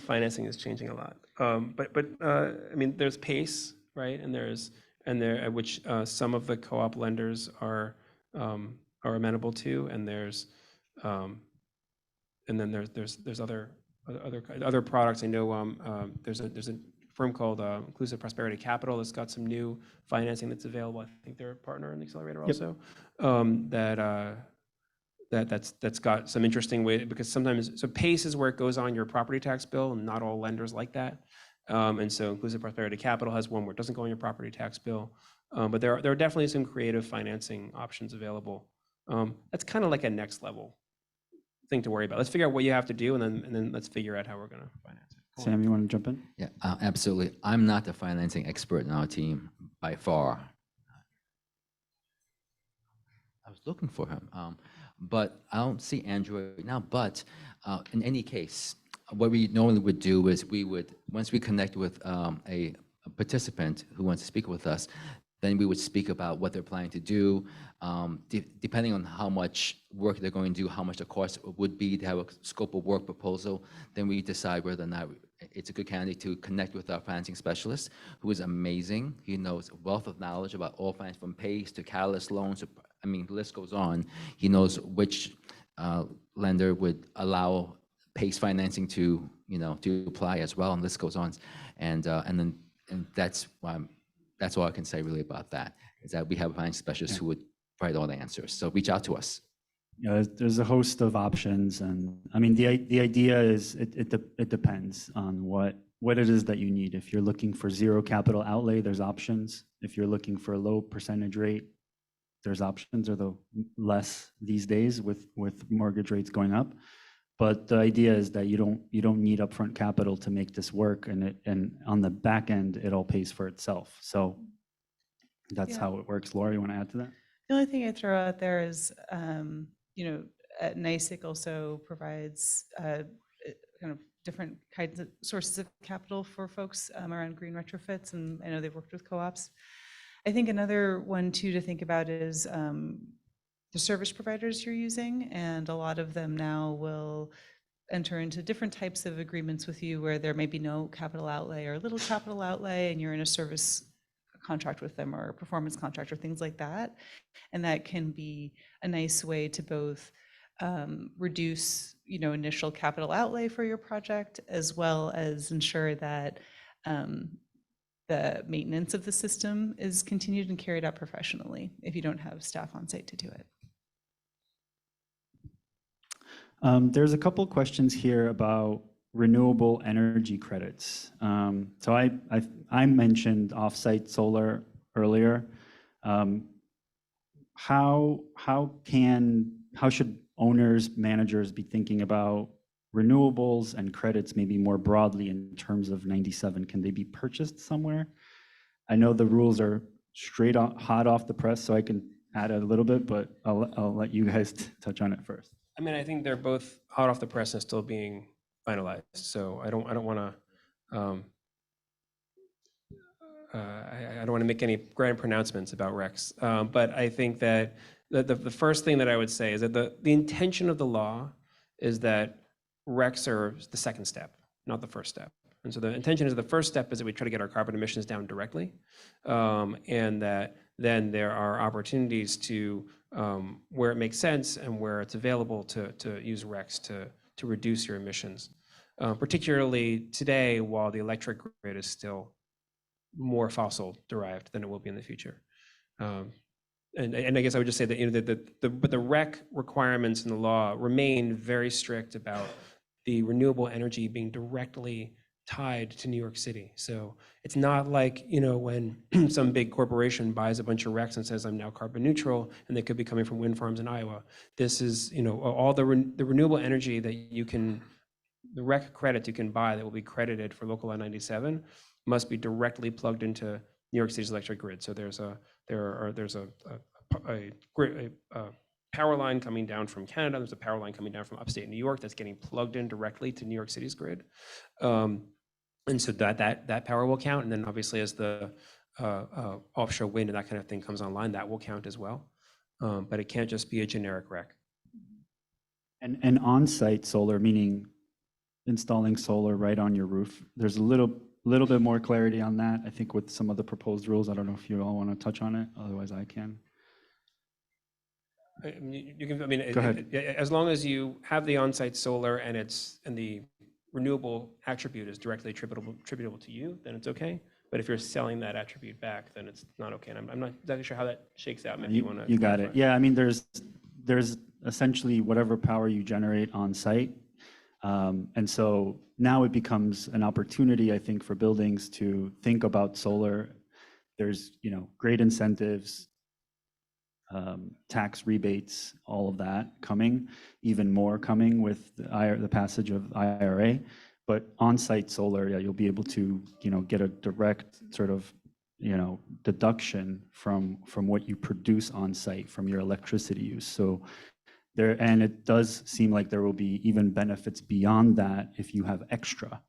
Financing is changing a lot. But I mean, there's PACE, right? And which some of the co-op lenders are amenable to, and then there's other products. I know there's a firm called Inclusive Prosperity Capital that's got some new financing that's available. I think they're a partner in the Accelerator also. That's got some interesting way, because sometimes, so PACE is where it goes on your property tax bill, and not all lenders like that. And so Inclusive Prosperity Capital has one where it doesn't go on your property tax bill. But there are definitely some creative financing options available. That's kind of like a next level thing to worry about. Let's figure out what you have to do, and then let's figure out how we're going to finance it. Cool. Sam, you want to jump in? Yeah, absolutely. I'm not the financing expert in our team by far. I was looking for him, but I don't see Andrew right now. But in any case, what we normally would do is we would, once we connect with a participant who wants to speak with us, then we would speak about what they're planning to do, depending on how much work they're going to do, how much the cost would be to have a scope of work proposal. Then we decide whether or not it's a good candidate to connect with our financing specialist, who is amazing. He knows a wealth of knowledge about all finance, from PACE to Catalyst loans. I mean, the list goes on. He knows which lender would allow PACE financing to, to apply as well, and the list goes on. And that's why that's all I can say really about that, is that we have a finance specialist who would provide all the answers. So reach out to us. Yeah, there's a host of options, and I mean the idea is it depends on what it is that you need. If you're looking for zero capital outlay, there's options. If you're looking for a low percentage rate, there's options, or the less these days with mortgage rates going up. But the idea is that you don't need upfront capital to make this work, and on the back end it all pays for itself. So that's how it works. Laura, you want to add to that? The only thing I throw out there is, NYC also provides kind of different kinds of sources of capital for folks around green retrofits, and I know they've worked with co-ops. I think another one too to think about is the service providers you're using, and a lot of them now will enter into different types of agreements with you where there may be no capital outlay or little capital outlay, and you're in a service contract with them or a performance contract or things like that. And that can be a nice way to both reduce, initial capital outlay for your project, as well as ensure that the maintenance of the system is continued and carried out professionally if you don't have staff on site to do it. There's a couple questions here about renewable energy credits. So I mentioned offsite solar earlier. How should owners, managers be thinking about renewables and credits maybe more broadly in terms of 97? Can they be purchased somewhere? I know the rules are hot off the press, so I can add a little bit, but I'll let you guys touch on it first. I mean, I think they're both hot off the press and still being finalized. So I don't want to I don't want to make any grand pronouncements about RECs. But I think that the first thing that I would say is that the intention of the law is that RECs are the second step, not the first step. And so the intention is the first step is that we try to get our carbon emissions down directly, and that then there are opportunities to, where it makes sense and where it's available, to use RECs to reduce your emissions. Particularly today, while the electric grid is still more fossil derived than it will be in the future. And I guess I would just say that but the REC requirements in the law remain very strict about the renewable energy being directly tied to New York City. So it's not like, when some big corporation buys a bunch of RECs and says, I'm now carbon neutral, and they could be coming from wind farms in Iowa. This is, all the renewable energy that the REC credits you can buy that will be credited for local law 97 must be directly plugged into New York City's electric grid. So there's a power line coming down from Canada. There's a power line coming down from upstate New York that's getting plugged in directly to New York City's grid. And so that power will count. And then obviously as the offshore wind and that kind of thing comes online, that will count as well. But it can't just be a generic REC. And on-site solar, meaning installing solar right on your roof. There's a little bit more clarity on that, I think, with some of the proposed rules. I don't know if you all want to touch on it, otherwise I can. Go ahead. As long as you have the on-site solar and the renewable attribute is directly attributable to you, then it's okay. But if you're selling that attribute back, then it's not okay. And I'm not exactly sure how that shakes out. Maybe you got it. Yeah, I mean, there's essentially whatever power you generate on site. And so now it becomes an opportunity, I think, for buildings to think about solar. There's, great incentives, tax rebates, all of that coming, even more coming with the passage of IRA. But on-site solar, yeah, you'll be able to, get a direct sort of, deduction from what you produce on site from your electricity use. So and it does seem like there will be even benefits beyond that if you have extra.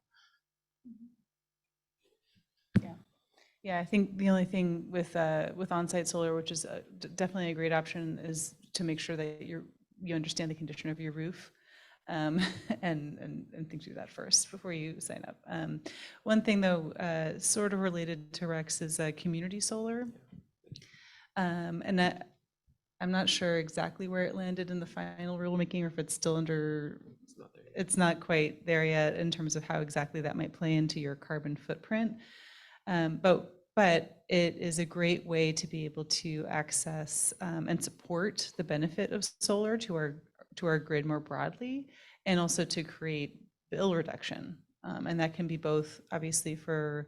Yeah, I think the only thing with on-site solar, which is definitely a great option, is to make sure that you understand the condition of your roof, and think through that first before you sign up. One thing though, sort of related to Rex, is community solar, and that I'm not sure exactly where it landed in the final rulemaking, or if it's still under. It's not quite there yet in terms of how exactly that might play into your carbon footprint. But it is a great way to be able to access and support the benefit of solar to our grid more broadly, and also to create bill reduction. And that can be both obviously for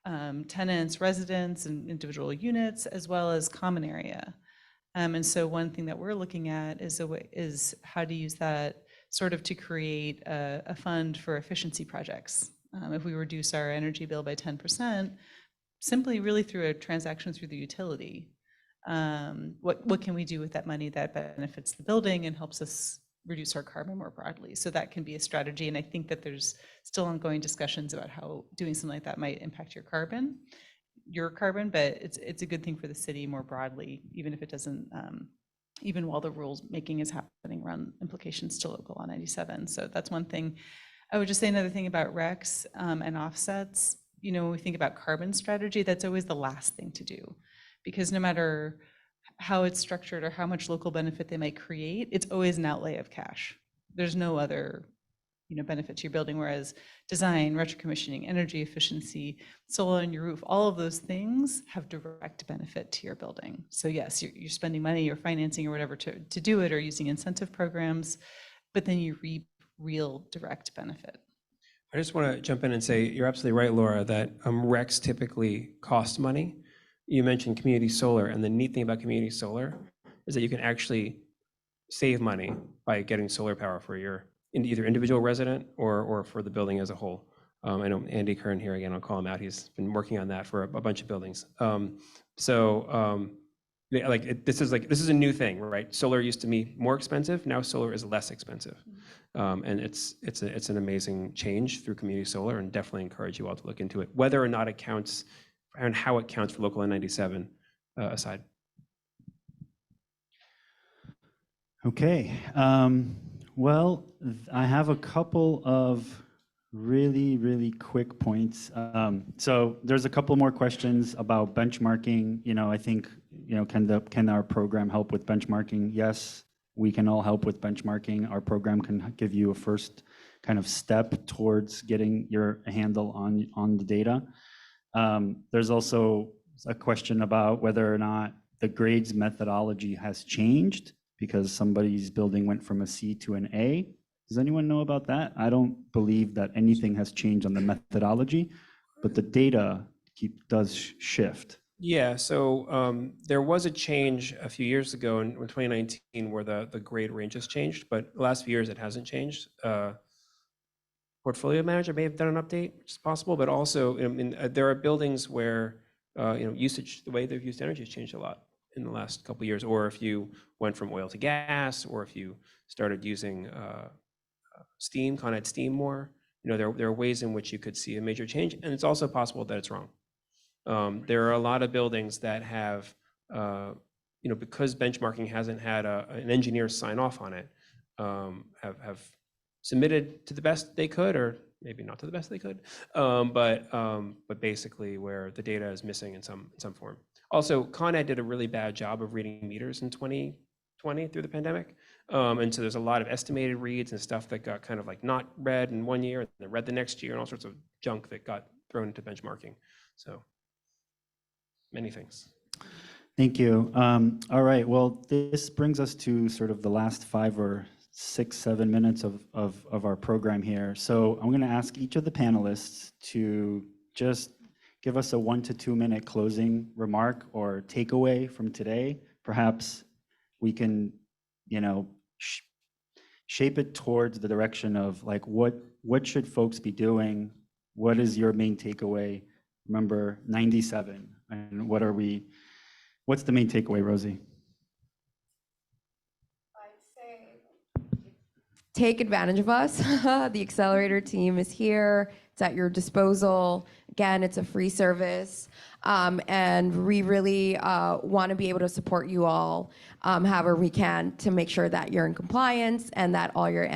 tenants, residents, and individual units, as well as common area. And so one thing that we're looking at is how to use that sort of to create a fund for efficiency projects. If we reduce our energy bill by 10%, simply really through a transaction through the utility, what can we do with that money that benefits the building and helps us reduce our carbon more broadly? So that can be a strategy, and I think that there's still ongoing discussions about how doing something like that might impact your carbon, but it's a good thing for the city more broadly, even if it doesn't, even while the rules making is happening around implications to local law 97. So that's one thing. I would just say another thing about RECs and offsets. When we think about carbon strategy, that's always the last thing to do, because no matter how it's structured or how much local benefit they might create, it's always an outlay of cash. There's no other benefit to your building, whereas design, retrocommissioning, energy efficiency, solar on your roof, all of those things have direct benefit to your building. So yes, you're spending money or financing or whatever to do it, or using incentive programs, but then you reap real direct benefit. I just want to jump in and say you're absolutely right, Laura, that RECs typically cost money. You mentioned community solar, and the neat thing about community solar is that you can actually save money by getting solar power for your either individual resident or for the building as a whole. I know Andy Kern here, again, I'll call him out. He's been working on that for a bunch of buildings. This is a new thing, right? Solar used to be more expensive. Now solar is less expensive. And it's an amazing change through community solar, and definitely encourage you all to look into it, whether or not it counts and how it counts for local N97 aside. Okay. Well, I have a couple of really, really quick points. So there's a couple more questions about benchmarking. I think, can our program help with benchmarking? Yes, we can all help with benchmarking. Our program can give you a first kind of step towards getting your handle on the data. There's also a question about whether or not the grades methodology has changed because somebody's building went from a C to an A. Does anyone know about that? I don't believe that anything has changed on the methodology, but the data does shift. Yeah, so there was a change a few years ago in 2019 where the grade ranges changed, but the last few years it hasn't changed. Portfolio manager may have done an update, which is possible, but also there are buildings where usage, the way they've used energy has changed a lot in the last couple of years, or if you went from oil to gas, or if you started using steam, Con Ed steam more, there are ways in which you could see a major change, and it's also possible that it's wrong. There are a lot of buildings that have, because benchmarking hasn't had an engineer sign off on it, have submitted to the best they could, or maybe not to the best they could, but basically where the data is missing in some form. Also, Con Ed did a really bad job of reading meters in 2020 through the pandemic. And so there's a lot of estimated reads and stuff that got kind of like not read in one year and then read the next year, and all sorts of junk that got thrown into benchmarking. So many things. Thank you. All right, well, this brings us to sort of the last 5 or 6-7 minutes of our program here. So I'm going to ask each of the panelists to just give us a 1 to 2 minute closing remark or takeaway from today. Perhaps we can, shape it towards the direction of like, what should folks be doing? What is your main takeaway? Remember 97, and what's the main takeaway, Rosie? Take advantage of us. The Accelerator team is here. It's at your disposal. Again, it's a free service. And we really want to be able to support you all however we can to make sure that you're in compliance and that all your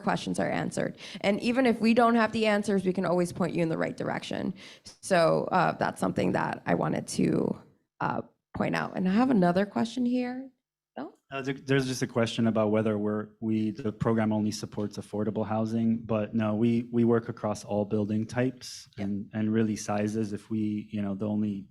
questions are answered. And even if we don't have the answers, we can always point you in the right direction. So that's something that I wanted to point out. And I have another question here. There's just a question about whether the program only supports affordable housing, but no, we work across all building types and really sizes. If the only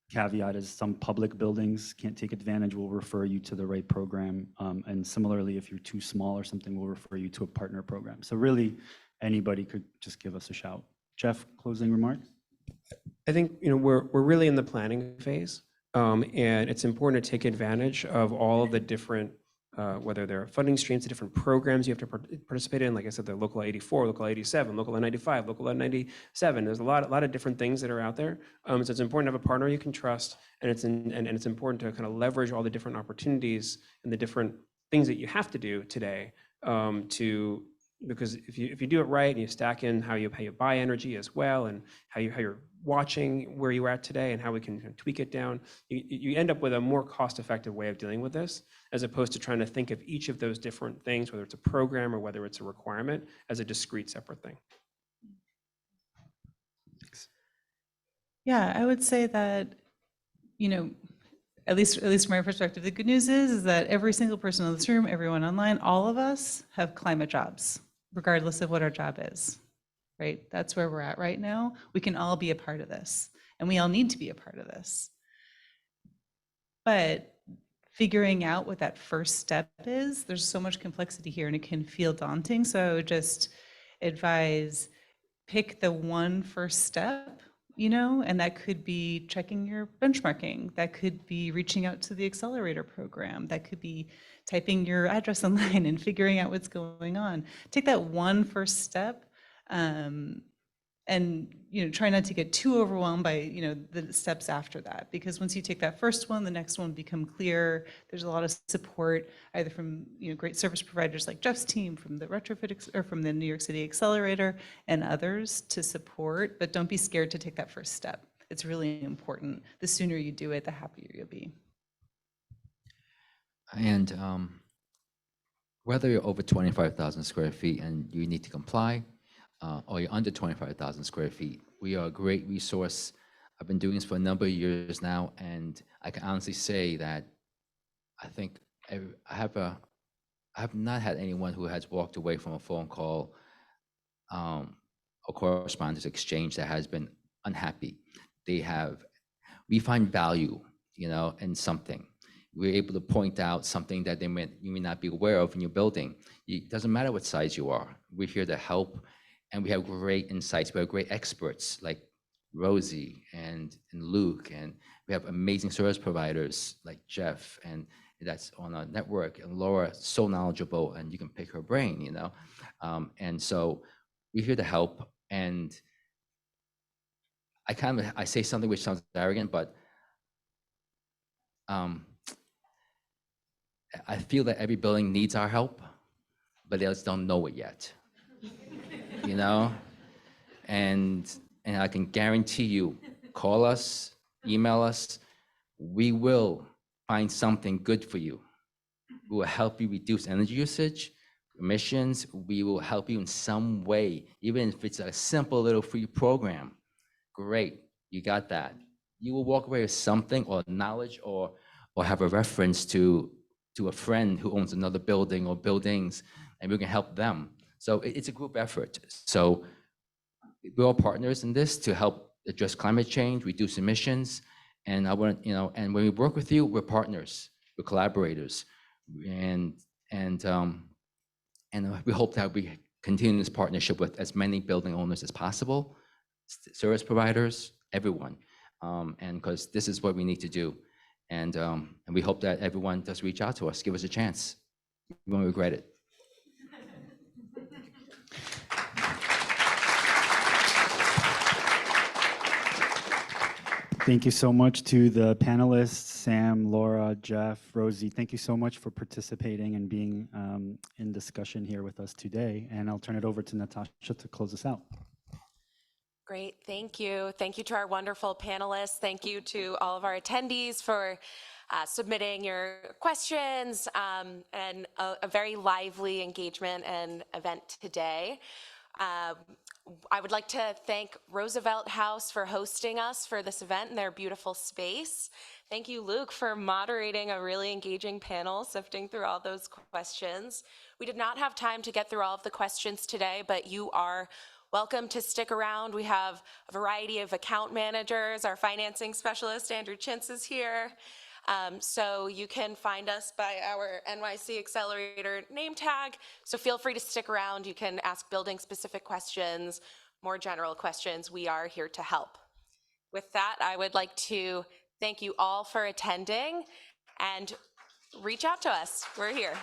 caveat is some public buildings can't take advantage, we'll refer you to the right program. And similarly, if you're too small or something, we'll refer you to a partner program. So really, anybody could just give us a shout. Jeff, closing remarks? I think we're really in the planning phase. And it's important to take advantage of all of the different, whether they're funding streams, the different programs you have to participate in. Like I said, the Local 84, Local 87, Local 95, Local 97. There's a lot of different things that are out there. So it's important to have a partner you can trust, and it's important to kind of leverage all the different opportunities and the different things that you have to do today because if you do it right and you stack in how you buy energy as well, and how you're watching where you're at today and how we can tweak it down, you end up with a more cost-effective way of dealing with this, as opposed to trying to think of each of those different things, whether it's a program or whether it's a requirement, as a discrete separate thing. Thanks. Yeah, I would say that, at least from my perspective, the good news is that every single person in this room, everyone online, all of us have climate jobs, regardless of what our job is, right? That's where we're at right now. We can all be a part of this, and we all need to be a part of this. But figuring out what that first step is, there's so much complexity here, and it can feel daunting. So I would just advise, pick the one first step, and that could be checking your benchmarking. That could be reaching out to the Accelerator program. That could be typing your address online and figuring out what's going on. Take that one first step, and try not to get too overwhelmed by the steps after that, because once you take that first one, the next one become clear. There's a lot of support either from great service providers like Jeff's team, from the retrofit or from the New York City Accelerator and others to support, but don't be scared to take that first step. It's really important. The sooner you do it, the happier you'll be. And whether you're over 25,000 square feet and you need to comply, or you're under 25,000 square feet, we are a great resource. I've been doing this for a number of years now, and I can honestly say that I think I have not had anyone who has walked away from a phone call or correspondence exchange that has been unhappy. We find value, in something. We're able to point out something that you may not be aware of in your building. It doesn't matter what size you are. We're here to help. And we have great insights. We have great experts like Rosie and Luke, and we have amazing service providers like Jeff, and that's on our network, and Laura, so knowledgeable, and you can pick her brain, and so we're here to help. And I say something which sounds arrogant, but I feel that every building needs our help, but they just don't know it yet. And I can guarantee you, call us, email us, we will find something good for you. We will help you reduce energy usage, emissions. We will help you in some way, even if it's a simple little free program. Great, you got that. You will walk away with something, or knowledge, or have a reference to a friend who owns another building or buildings, and we can help them. So it's a group effort. So we're all partners in this to help address climate change, reduce emissions. And I want, and when we work with you, we're partners, we're collaborators. And And we hope that we continue this partnership with as many building owners as possible, service providers, everyone, and because this is what we need to do. And we hope that everyone does reach out to us, give us a chance. You won't regret it. Thank you so much to the panelists, Sam, Laura, Jeff, Rosie. Thank you so much for participating and being in discussion here with us today. And I'll turn it over to Natasha to close us out. Great, thank you. Thank you to our wonderful panelists. Thank you to all of our attendees for submitting your questions and a very lively engagement and event today. I would like to thank Roosevelt House for hosting us for this event in their beautiful space. Thank you, Luke, for moderating a really engaging panel, sifting through all those questions. We did not have time to get through all of the questions today, but you are welcome to stick around. We have a variety of account managers. Our financing specialist, Andrew Chintz, is here. So you can find us by our NYC Accelerator name tag. So feel free to stick around. You can ask building specific questions, more general questions. We are here to help. With that, I would like to thank you all for attending and reach out to us. We're here.